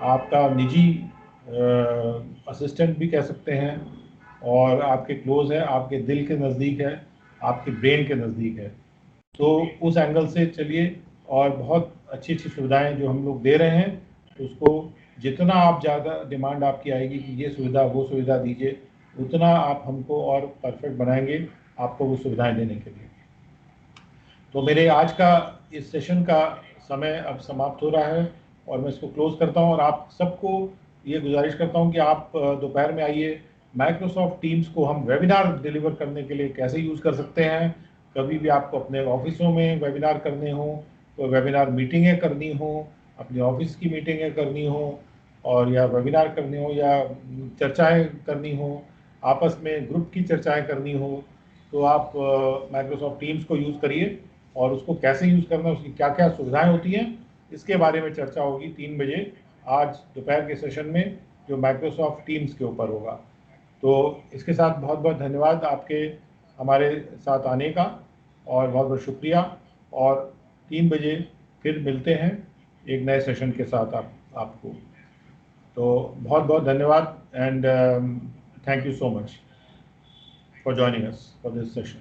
आपका निजी असिस्टेंट भी कह सकते हैं, और आपके क्लोज है, आपके दिल के नज़दीक है, आपके ब्रेन के नज़दीक है। तो उस एंगल से चलिए, और बहुत अच्छी अच्छी सुविधाएं जो हम लोग दे रहे हैं, उसको जितना आप ज़्यादा डिमांड आपकी आएगी कि ये सुविधा वो सुविधा दीजिए, उतना आप हमको और परफेक्ट बनाएंगे आपको वो सुविधाएं देने के लिए। तो मेरे आज का इस सेशन का समय अब समाप्त हो रहा है, और मैं इसको क्लोज करता हूं। और आप सबको ये गुजारिश करता हूं कि आप दोपहर में आइए। माइक्रोसॉफ्ट टीम्स को हम वेबिनार डिलीवर करने के लिए कैसे यूज़ कर सकते हैं। कभी भी आपको अपने ऑफिसों में वेबिनार करने हो, तो वेबिनार मीटिंगें करनी हो, अपनी ऑफिस की मीटिंगें करनी हो, और या वेबिनार करनी हो, या चर्चाएं करनी हो, आपस में ग्रुप की चर्चाएं करनी हो, तो आप माइक्रोसॉफ्ट टीम्स को यूज़ करिए। और उसको कैसे यूज़ करना, उसकी क्या क्या सुविधाएं होती हैं, इसके बारे में चर्चा होगी 3 बजे आज दोपहर के सेशन में, जो माइक्रोसॉफ्ट टीम्स के ऊपर होगा। तो इसके साथ बहुत बहुत धन्यवाद आपके हमारे साथ आने का, और बहुत बहुत शुक्रिया। और 3 बजे फिर मिलते हैं एक नए सेशन के साथ आपको। तो बहुत बहुत धन्यवाद, and thank you so much for joining us for this session.